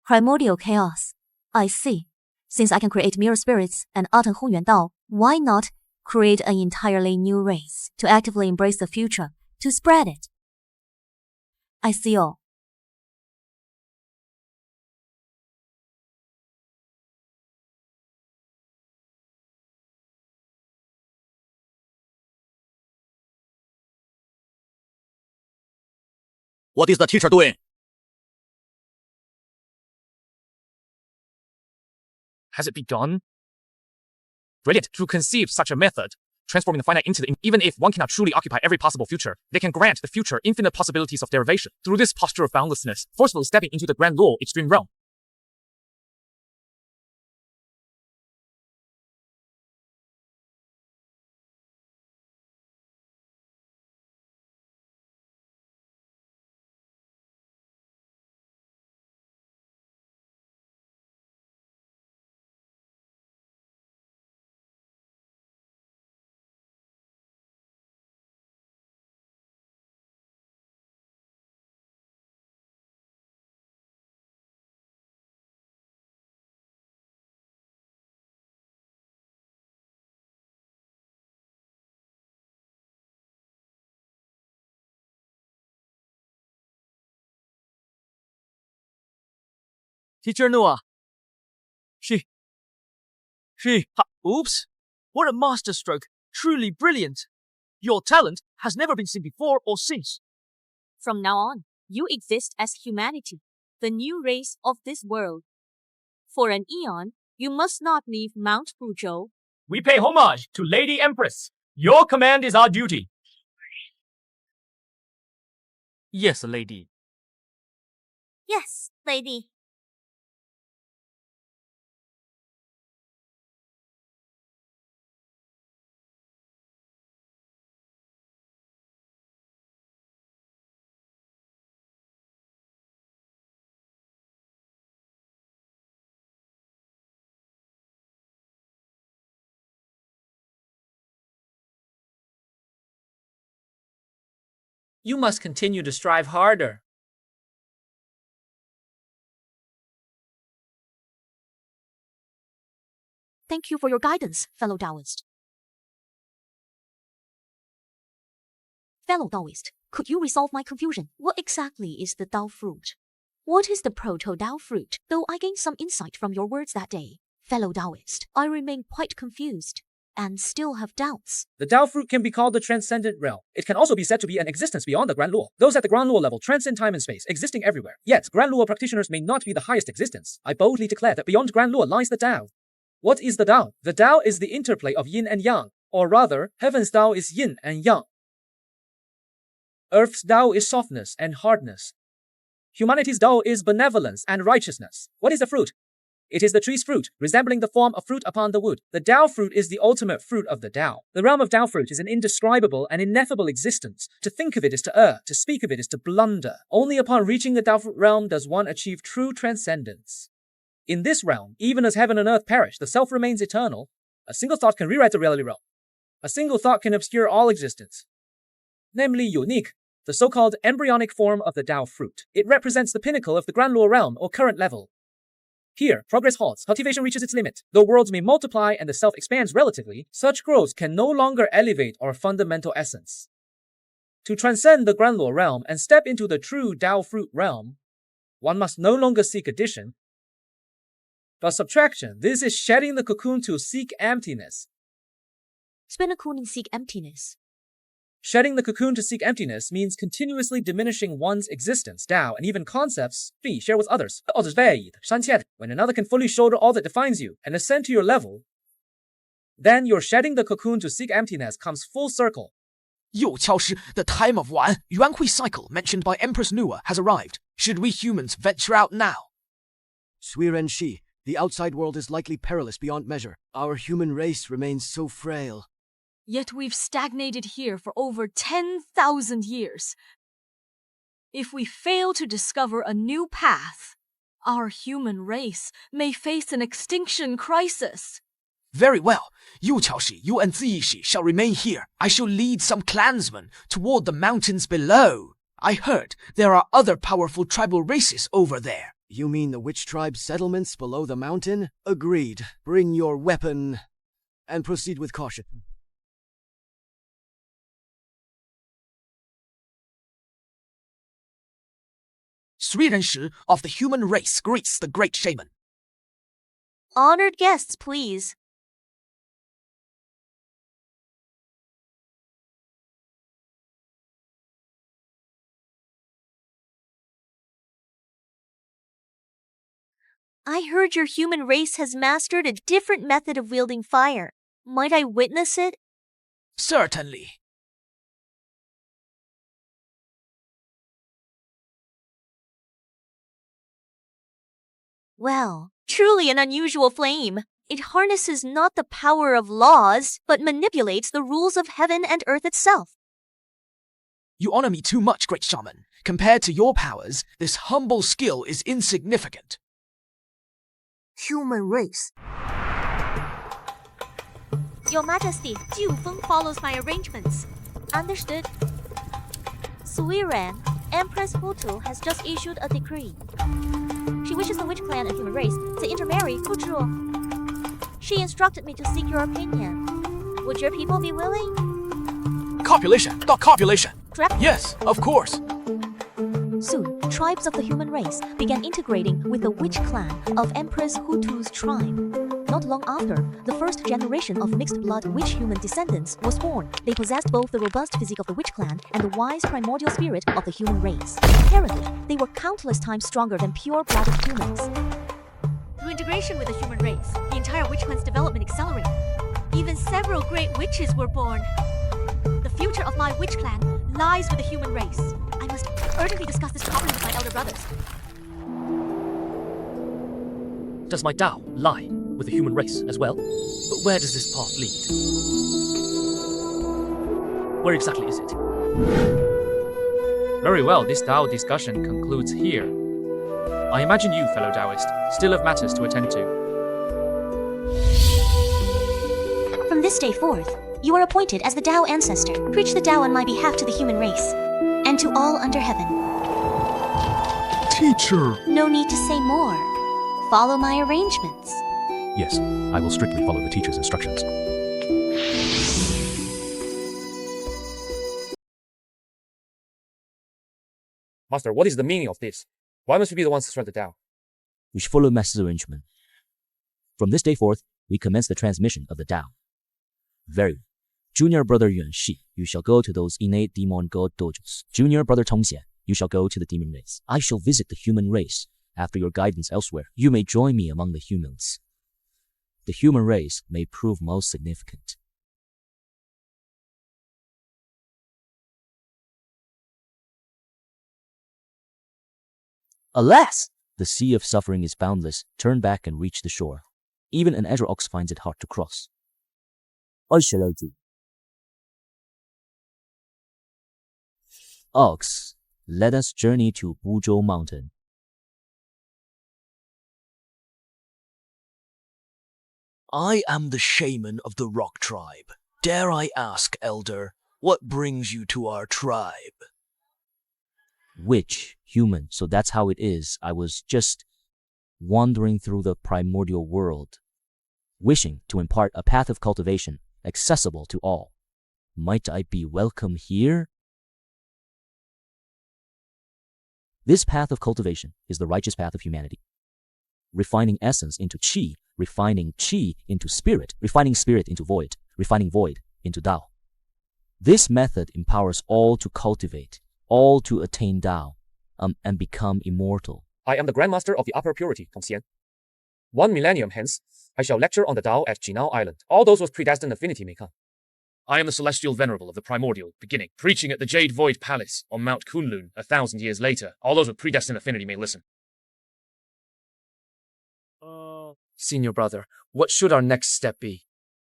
Primordial chaos. I see. Since I can create mirror spirits and utter Honghuang Dao, why not create an entirely new race to actively embrace the future, to spread it? I see all. What is the teacher doing? Has it begun? Brilliant to conceive such a method, transforming the finite into the even if one cannot truly occupy every possible future, they can grant the future infinite possibilities of derivation through this posture of boundlessness, forcefully stepping into the Great Luo extreme realm. Teacher Nuwa. She. Oops. What a masterstroke. Truly brilliant. Your talent has never been seen before or since. From now on, you exist as humanity, the new race of this world. For an eon, you must not leave Mount Buzhou. We pay homage to Lady Empress. Your command is our duty. Yes, lady. Yes, lady. You must continue to strive harder. Thank you for your guidance, fellow Taoist. Fellow Taoist, could you resolve my confusion? What exactly is the Dao fruit? What is the proto-Dao fruit? Though I gained some insight from your words that day, fellow Taoist, I remain quite confused and still have doubts. The Dao fruit can be called the transcendent realm. It can also be said to be an existence beyond the Grand Luo. Those at the Grand Luo level transcend time and space, existing everywhere. Yet, Grand Luo practitioners may not be the highest existence. I boldly declare that beyond Grand Luo lies the Dao. What is the Dao? The Dao is the interplay of yin and yang, or rather, heaven's Dao is yin and yang. Earth's Dao is softness and hardness. Humanity's Dao is benevolence and righteousness. What is the fruit? It is the tree's fruit, resembling the form of fruit upon the wood. The Dao fruit is the ultimate fruit of the Dao. The realm of Dao fruit is an indescribable and ineffable existence. To think of it is to err, to speak of it is to blunder. Only upon reaching the Dao fruit realm does one achieve true transcendence. In this realm, even as heaven and earth perish, the self remains eternal. A single thought can rewrite the reality realm. A single thought can obscure all existence. Namely, unique, the so-called embryonic form of the Dao fruit. It represents the pinnacle of the Grand Luo realm or current level. Here, progress halts, cultivation reaches its limit. Though worlds may multiply and the self expands relatively, such growth can no longer elevate our fundamental essence. To transcend the Grand Luo realm and step into the true Dao fruit realm, one must no longer seek addition, but subtraction. This is shedding the cocoon to seek emptiness. Spin a cocoon and seek emptiness. Shedding the cocoon to seek emptiness means continuously diminishing one's existence, Dao, and even concepts we share with others. When another can fully shoulder all that defines you and ascend to your level, then your shedding the cocoon to seek emptiness comes full circle. 右敲师, the time of Wan, Yuanhui cycle mentioned by Empress Nuwa has arrived. Should we humans venture out now? Sui Ren Shi, the outside world is likely perilous beyond measure. Our human race remains so frail. Yet we've stagnated here for over 10,000 years. If we fail to discover a new path, our human race may face an extinction crisis. Very well. You, Chaoshi, you and Ziyishi shall remain here. I shall lead some clansmen toward the mountains below. I heard there are other powerful tribal races over there. You mean the witch tribe settlements below the mountain? Agreed. Bring your weapon and proceed with caution. Sui Ren Shi of the human race greets the great shaman. Honored guests, please. I heard your human race has mastered a different method of wielding fire. Might I witness it? Certainly. Well, truly an unusual flame. It harnesses not the power of laws, but manipulates the rules of heaven and earth itself. You honor me too much, great shaman. Compared to your powers, this humble skill is insignificant. Human race. Your Majesty, Jiu Feng follows my arrangements. Understood. Sui Ren, Empress Wutu has just issued a decree. She wishes the witch clan and human race to intermarry Buzhou. She instructed me to seek your opinion. Would your people be willing? Copulation! The copulation! Correct? Yes, of course. Soon, tribes of the human race began integrating with the witch clan of Empress Hutu's tribe. Not long after, the first generation of mixed-blood witch-human descendants was born. They possessed both the robust physique of the witch clan and the wise primordial spirit of the human race. Apparently, they were countless times stronger than pure-blooded humans. Through integration with the human race, the entire witch clan's development accelerated. Even several great witches were born. The future of my witch clan lies with the human race. I must urgently discuss this problem with my elder brothers. Does my Dao lie with the human race as well? But where does this path lead? Where exactly is it? Very well, this Dao discussion concludes here. I imagine you, fellow Taoist, still have matters to attend to. From this day forth, you are appointed as the Dao Ancestor. Preach the Dao on my behalf to the human race, and to all under heaven. Teacher! No need to say more. Follow my arrangements. Yes, I will strictly follow the teacher's instructions. Master, what is the meaning of this? Why must we be the ones to spread the Tao? We should follow Master's arrangement. From this day forth, we commence the transmission of the Tao. Very well. Junior brother Yuan Shi, you shall go to those innate demon god dojos. Junior brother Tong Xian, you shall go to the demon race. I shall visit the human race. After your guidance elsewhere, you may join me among the humans. The human race may prove most significant. Alas! The sea of suffering is boundless. Turn back and reach the shore. Even an agile ox finds it hard to cross. What shall I do? Ox, let us journey to Buzhou Mountain. I am the shaman of the rock tribe. Dare I ask, elder, what brings you to our tribe? Witch, human, so that's how it is. I was just wandering through the primordial world, wishing to impart a path of cultivation accessible to all. Might I be welcome here? This path of cultivation is the righteous path of humanity. Refining essence into qi, refining qi into spirit, refining spirit into void, refining void into Dao. This method empowers all to cultivate, all to attain Dao, and become immortal. I am the Grandmaster of the Upper Purity, Tong Xian. 1 millennium hence, I shall lecture on the Dao at Jinao Island. All those with predestined affinity may come. I am the Celestial Venerable of the Primordial Beginning, preaching at the Jade Void Palace on Mount Kunlun 1,000 years later. All those with predestined affinity may listen. Senior brother, what should our next step be?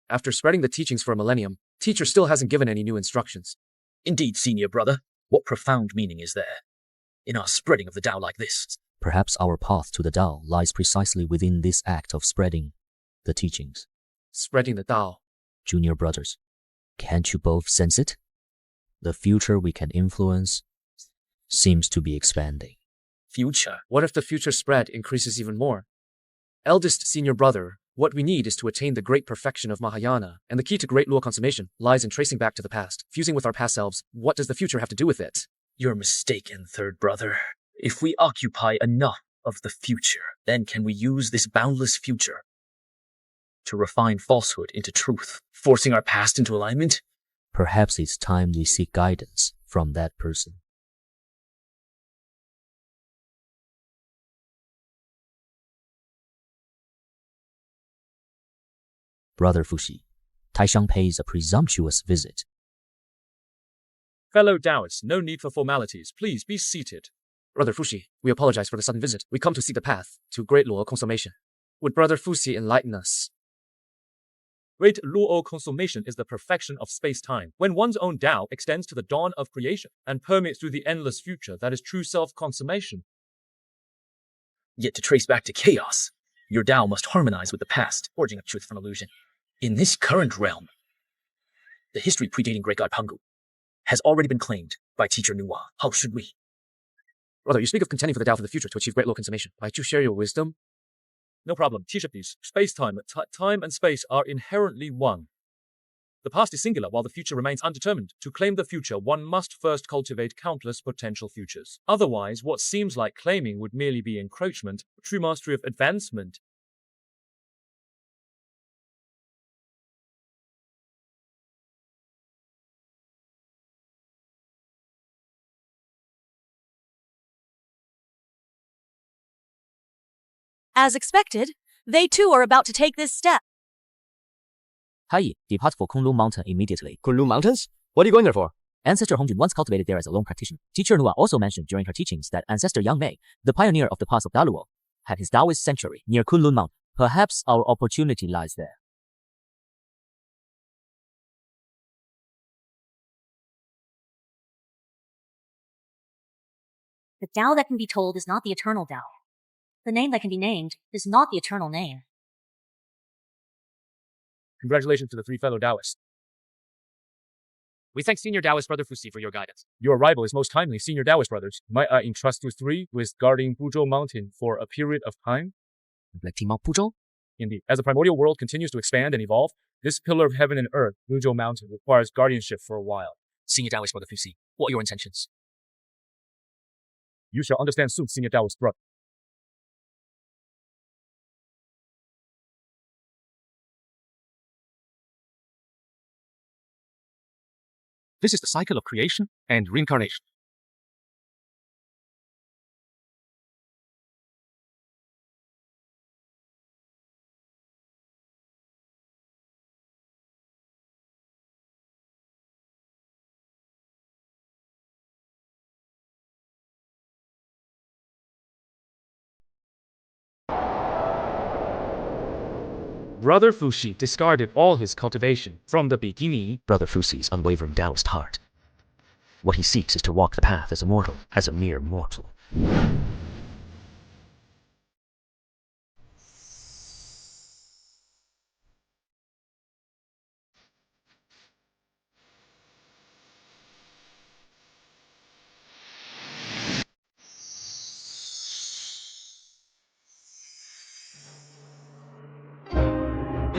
After spreading the teachings for a millennium, teacher still hasn't given any new instructions. Indeed, senior brother, what profound meaning is there in our spreading of the Tao like this? Perhaps our path to the Tao lies precisely within this act of spreading the teachings. Spreading the Tao. Junior brothers, can't you both sense it? The future we can influence seems to be expanding. Future? What if the future spread increases even more? Eldest senior brother, what we need is to attain the great perfection of Mahayana, and the key to Great Luo consummation lies in tracing back to the past, fusing with our past selves. What does the future have to do with it? You're mistaken, third brother. If we occupy enough of the future, then can we use this boundless future to refine falsehood into truth, forcing our past into alignment? Perhaps it's time we seek guidance from that person. Brother Fuxi, Taishan pays a presumptuous visit. Fellow Taoists, no need for formalities. Please be seated. Brother Fuxi, we apologize for the sudden visit. We come to seek the path to Great Luo consummation. Would Brother Fuxi enlighten us? Great Luo consummation is the perfection of space-time, when one's own Tao extends to the dawn of creation and permeates through the endless future that is true self-consummation. Yet to trace back to chaos, your Tao must harmonize with the past, forging a truth from illusion. In this current realm, the history predating Great God Pangu has already been claimed by teacher Nuwa. How should we? Brother, you speak of contending for the Tao for the future to achieve Great Luo consummation. Might you share your wisdom? No problem. Teacher, please. Space-time, time and space are inherently one. The past is singular while the future remains undetermined. To claim the future, one must first cultivate countless potential futures. Otherwise, what seems like claiming would merely be encroachment. True mastery of advancement As expected, they too are about to take this step. Hai, depart for Kunlun Mountain immediately. Kunlun Mountains? What are you going there for? Ancestor Hongjun once cultivated there as a lone practitioner. Teacher Nuwa also mentioned during her teachings that Ancestor Yangmei, the pioneer of the path of Great Luo, had his Taoist sanctuary near Kunlun Mountain. Perhaps our opportunity lies there. The Dao that can be told is not the eternal Dao. The name that can be named is not the eternal name. Congratulations to the three fellow Taoists. We thank Senior Taoist Brother Fuxi for your guidance. Your arrival is most timely, Senior Taoist Brothers. Might I entrust you three with guarding Buzhou Mountain for a period of time? Neglecting Mount Buzhou? Indeed. As the primordial world continues to expand and evolve, this pillar of heaven and earth, Buzhou Mountain, requires guardianship for a while. Senior Taoist Brother Fuxi, what are your intentions? You shall understand soon, Senior Taoist Brother. This is the cycle of creation and reincarnation. Brother Fuxi discarded all his cultivation from the beginning. Brother Fuxi's unwavering Taoist heart. What he seeks is to walk the path as a mortal, as a mere mortal.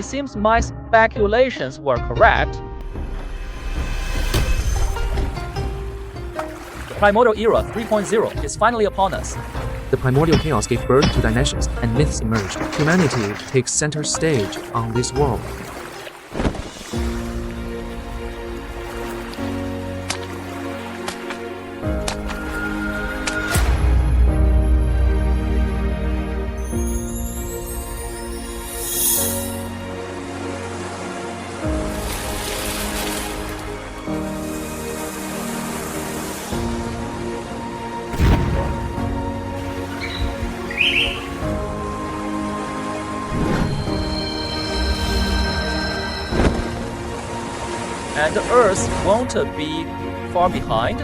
It seems my speculations were correct. The Primordial Era 3.0 is finally upon us. The primordial chaos gave birth to dimensions, and myths emerged. Humanity takes center stage on this world. And the Earth won't be far behind.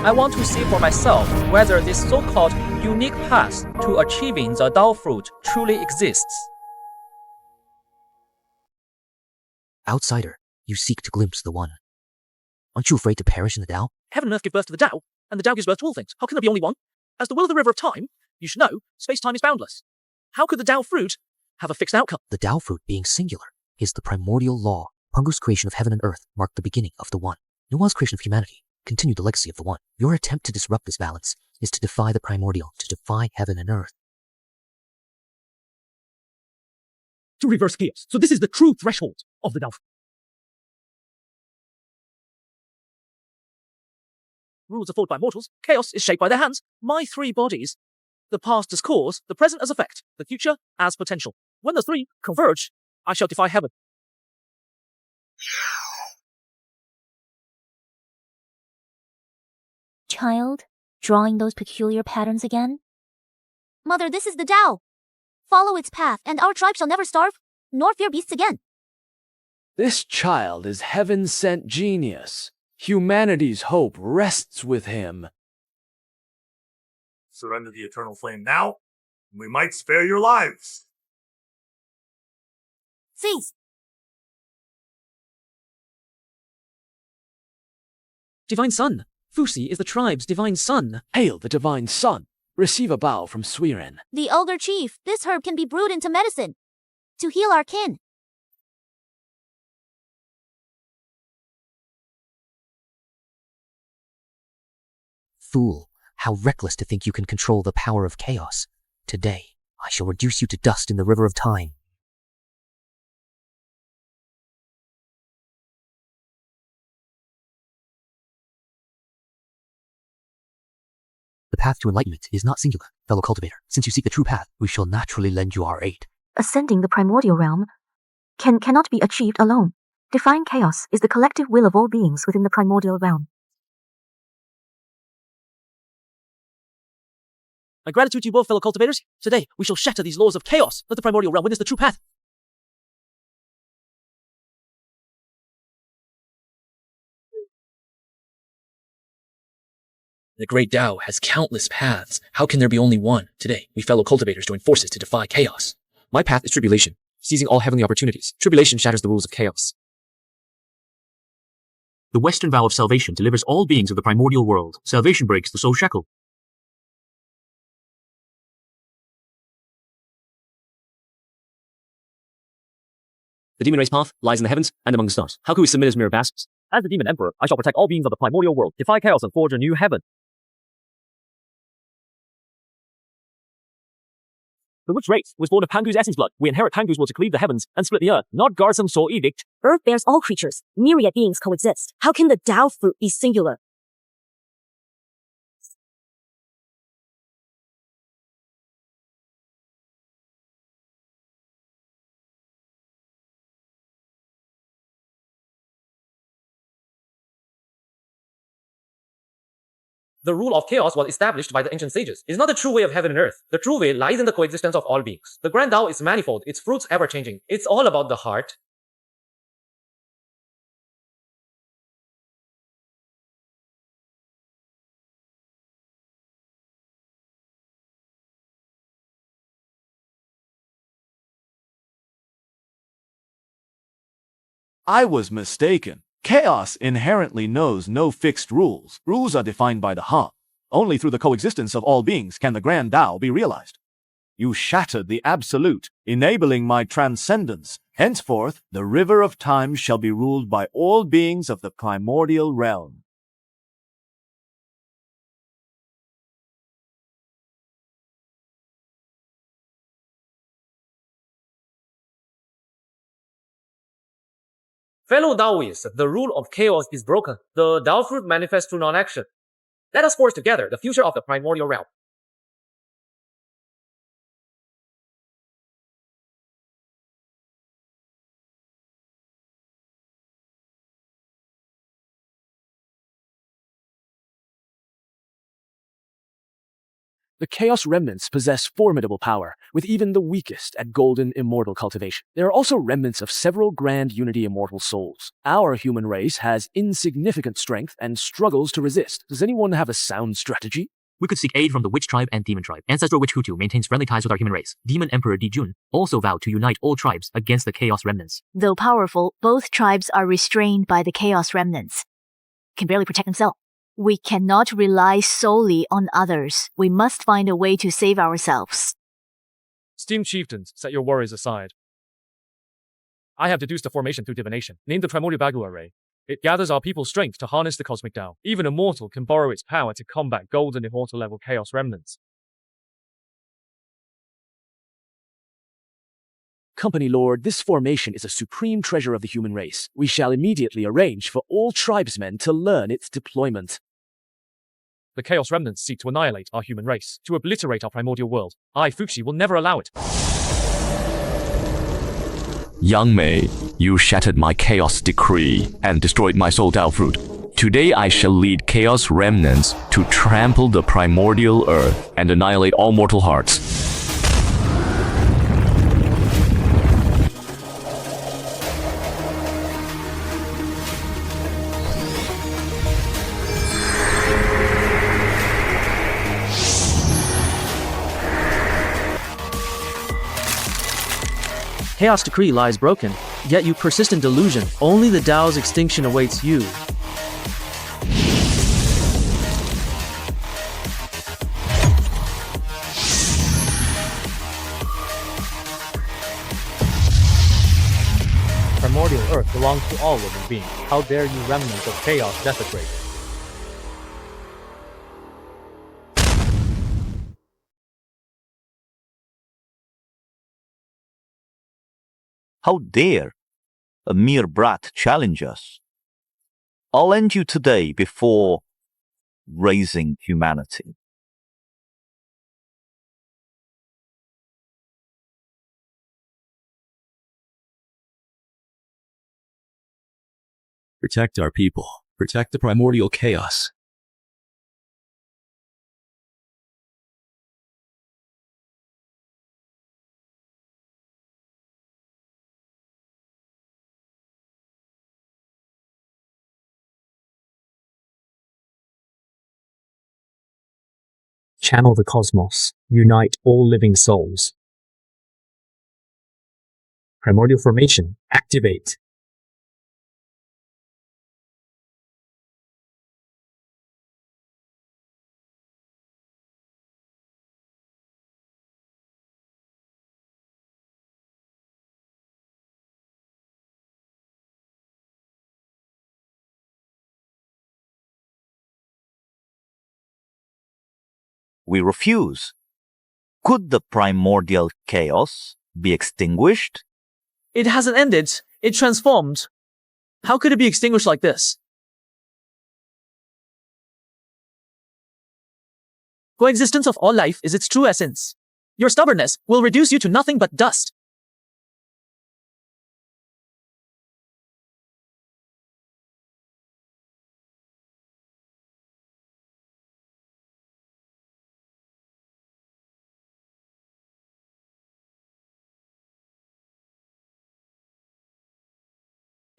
I want to see for myself whether this so-called unique path to achieving the Dao fruit truly exists. Outsider, you seek to glimpse the One. Aren't you afraid to perish in the Tao? Heaven and Earth give birth to the Dao, and the Dao gives birth to all things. How can there be only one? As the will of the river of time, you should know, space-time is boundless. How could the Dao fruit have a fixed outcome? The Tao fruit, being singular, is the primordial law. Pungu's creation of heaven and earth marked the beginning of the One. Nuwa's creation of humanity continued the legacy of the One. Your attempt to disrupt this balance is to defy the primordial, to defy heaven and earth. To reverse chaos. So this is the true threshold of the Dao. Rules are fought by mortals. Chaos is shaped by their hands. My three bodies. The past as cause, the present as effect, the future as potential. When the three converge, I shall defy heaven. Child, drawing those peculiar patterns again? Mother, this is the Dao. Follow its path, and our tribe shall never starve, nor fear beasts again. This child is heaven-sent genius. Humanity's hope rests with him. Surrender the eternal flame now, and we might spare your lives. Cease. Divine Son. Fuxi is the tribe's divine son. Hail the divine son. Receive a bow from Suiren. The elder chief, this herb can be brewed into medicine to heal our kin. fool! How reckless to think you can control the power of chaos. Today, I shall reduce you to dust in the river of time. The path to enlightenment is not singular, fellow cultivator. Since you seek the true path, we shall naturally lend you our aid. Ascending the primordial realm cannot be achieved alone. Defying chaos is the collective will of all beings within the primordial realm. My gratitude to you both, fellow cultivators. Today, we shall shatter these laws of chaos. Let the primordial realm witness the true path. The Great Dao has countless paths. How can there be only one? Today, we fellow cultivators join forces to defy chaos. My path is tribulation, seizing all heavenly opportunities. Tribulation shatters the rules of chaos. The Western vow of salvation delivers all beings of the primordial world. Salvation breaks the soul shackle. The demon race path lies in the heavens and among the stars. How can we submit as mere vassals? As the demon emperor, I shall protect all beings of the primordial world, defy chaos and forge a new heaven. The witch race was born of Pangu's essence blood. We inherit Pangu's will to cleave the heavens and split the earth, not guard some sole edict. Earth bears all creatures. Myriad beings coexist. How can the Dao fruit be singular? The rule of chaos was established by the ancient sages. It is not the true way of heaven and earth. The true way lies in the coexistence of all beings. The Grand Dao is manifold, its fruits ever-changing. It's all about the heart. I was mistaken. Chaos inherently knows no fixed rules. Rules are defined by the heart. Only through the coexistence of all beings can the Grand Dao be realized. You shattered the absolute, enabling my transcendence. Henceforth, the river of time shall be ruled by all beings of the primordial realm. Fellow Daoists, the rule of chaos is broken. The Dao fruit manifests through non-action. Let us forge together the future of the primordial realm. The Chaos Remnants possess formidable power, with even the weakest at golden immortal cultivation. There are also remnants of several grand unity immortal souls. Our human race has insignificant strength and struggles to resist. Does anyone have a sound strategy? We could seek aid from the Witch Tribe and Demon Tribe. Ancestor Witch Hutu maintains friendly ties with our human race. Demon Emperor Dijun also vowed to unite all tribes against the Chaos Remnants. Though powerful, both tribes are restrained by the Chaos Remnants. Can barely protect themselves. We cannot rely solely on others. We must find a way to save ourselves. Esteemed chieftains, set your worries aside. I have deduced a formation through divination, named the Primordial Bagu Array. It gathers our people's strength to harness the cosmic Dao. Even a mortal can borrow its power to combat golden immortal level chaos remnants. Company Lord, this formation is a supreme treasure of the human race. We shall immediately arrange for all tribesmen to learn its deployment. The Chaos Remnants seek to annihilate our human race, to obliterate our primordial world. I, Fuxi, will never allow it. Yangmei, you shattered my chaos decree and destroyed my soul Dao fruit. Today I shall lead Chaos Remnants to trample the primordial earth and annihilate all mortal hearts. Chaos decree lies broken, yet you persist in delusion. Only the Dao's extinction awaits you. Primordial Earth belongs to all living beings. How dare you remnants of chaos desecrate? How dare a mere brat challenge us? I'll end you today before raising humanity. Protect our people. Protect the primordial chaos. Channel the cosmos. Unite all living souls. Primordial formation. Activate. We refuse. Could the primordial chaos be extinguished? It hasn't ended. It transformed. How could it be extinguished like this? Coexistence of all life is its true essence. Your stubbornness will reduce you to nothing but dust.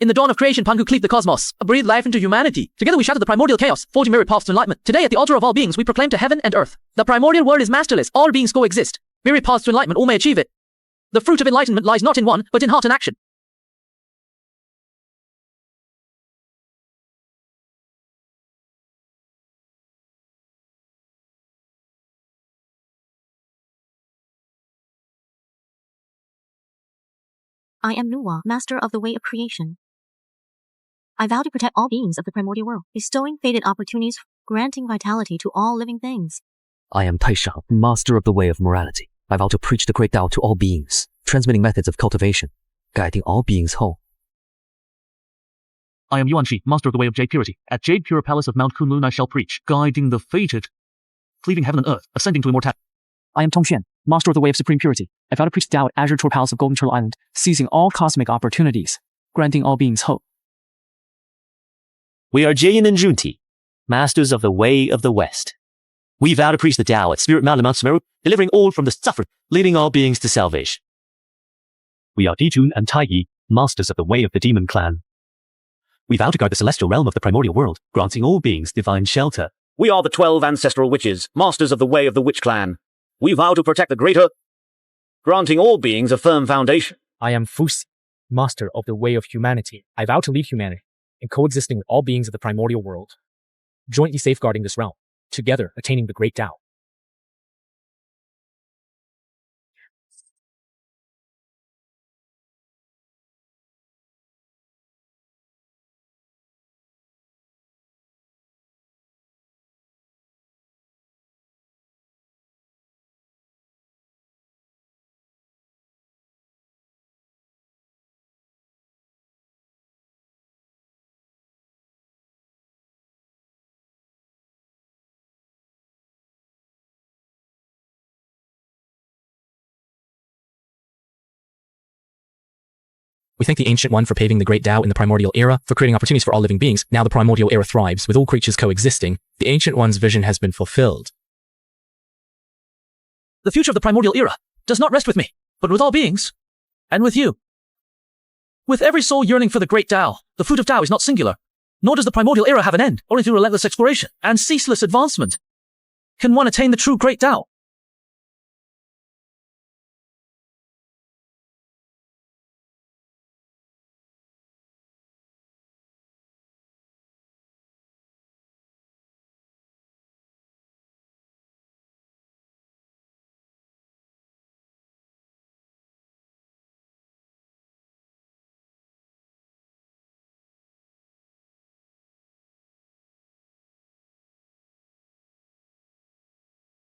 In the dawn of creation, Pangu cleaved the cosmos, breathed life into humanity. Together we shattered the primordial chaos, forging myriad paths to enlightenment. Today, at the altar of all beings, we proclaim to heaven and earth. The primordial world is masterless. All beings coexist. Myriad paths to enlightenment, all may achieve it. The fruit of enlightenment lies not in one, but in heart and action. I am Nuwa, master of the way of creation. I vow to protect all beings of the primordial world, bestowing fated opportunities, granting vitality to all living things. I am Taisha, master of the way of morality. I vow to preach the Great Dao to all beings, transmitting methods of cultivation, guiding all beings whole. I am Yuanxi, master of the way of jade purity. At Jade Pure Palace of Mount Kunlun I shall preach, guiding the fated, cleaving heaven and earth, ascending to immortality. I am Tongxuan, master of the way of supreme purity. I vow to preach the Dao at Azure Tor Palace of Golden Turtle Island, seizing all cosmic opportunities, granting all beings hope. We are Jayan and Junti, masters of the way of the West. We vow to preach the Tao at Spirit Mountain Mount Sumeru, delivering all from the suffering, leading all beings to salvation. We are Dijun and Taiyi, masters of the way of the Demon Clan. We vow to guard the celestial realm of the primordial world, granting all beings divine shelter. We are the 12 ancestral witches, masters of the way of the Witch Clan. We vow to protect the greater, granting all beings a firm foundation. I am Fuxi, master of the way of humanity. I vow to lead humanity in coexisting with all beings of the primordial world, jointly safeguarding this realm, together attaining the Great Dao. We thank the Ancient One for paving the Great Dao in the Primordial Era, for creating opportunities for all living beings. Now the Primordial Era thrives, with all creatures coexisting. The Ancient One's vision has been fulfilled. The future of the Primordial Era does not rest with me, but with all beings, and with you. With every soul yearning for the Great Dao, the fruit of Dao is not singular, nor does the Primordial Era have an end. Only through relentless exploration and ceaseless advancement can one attain the true Great Dao.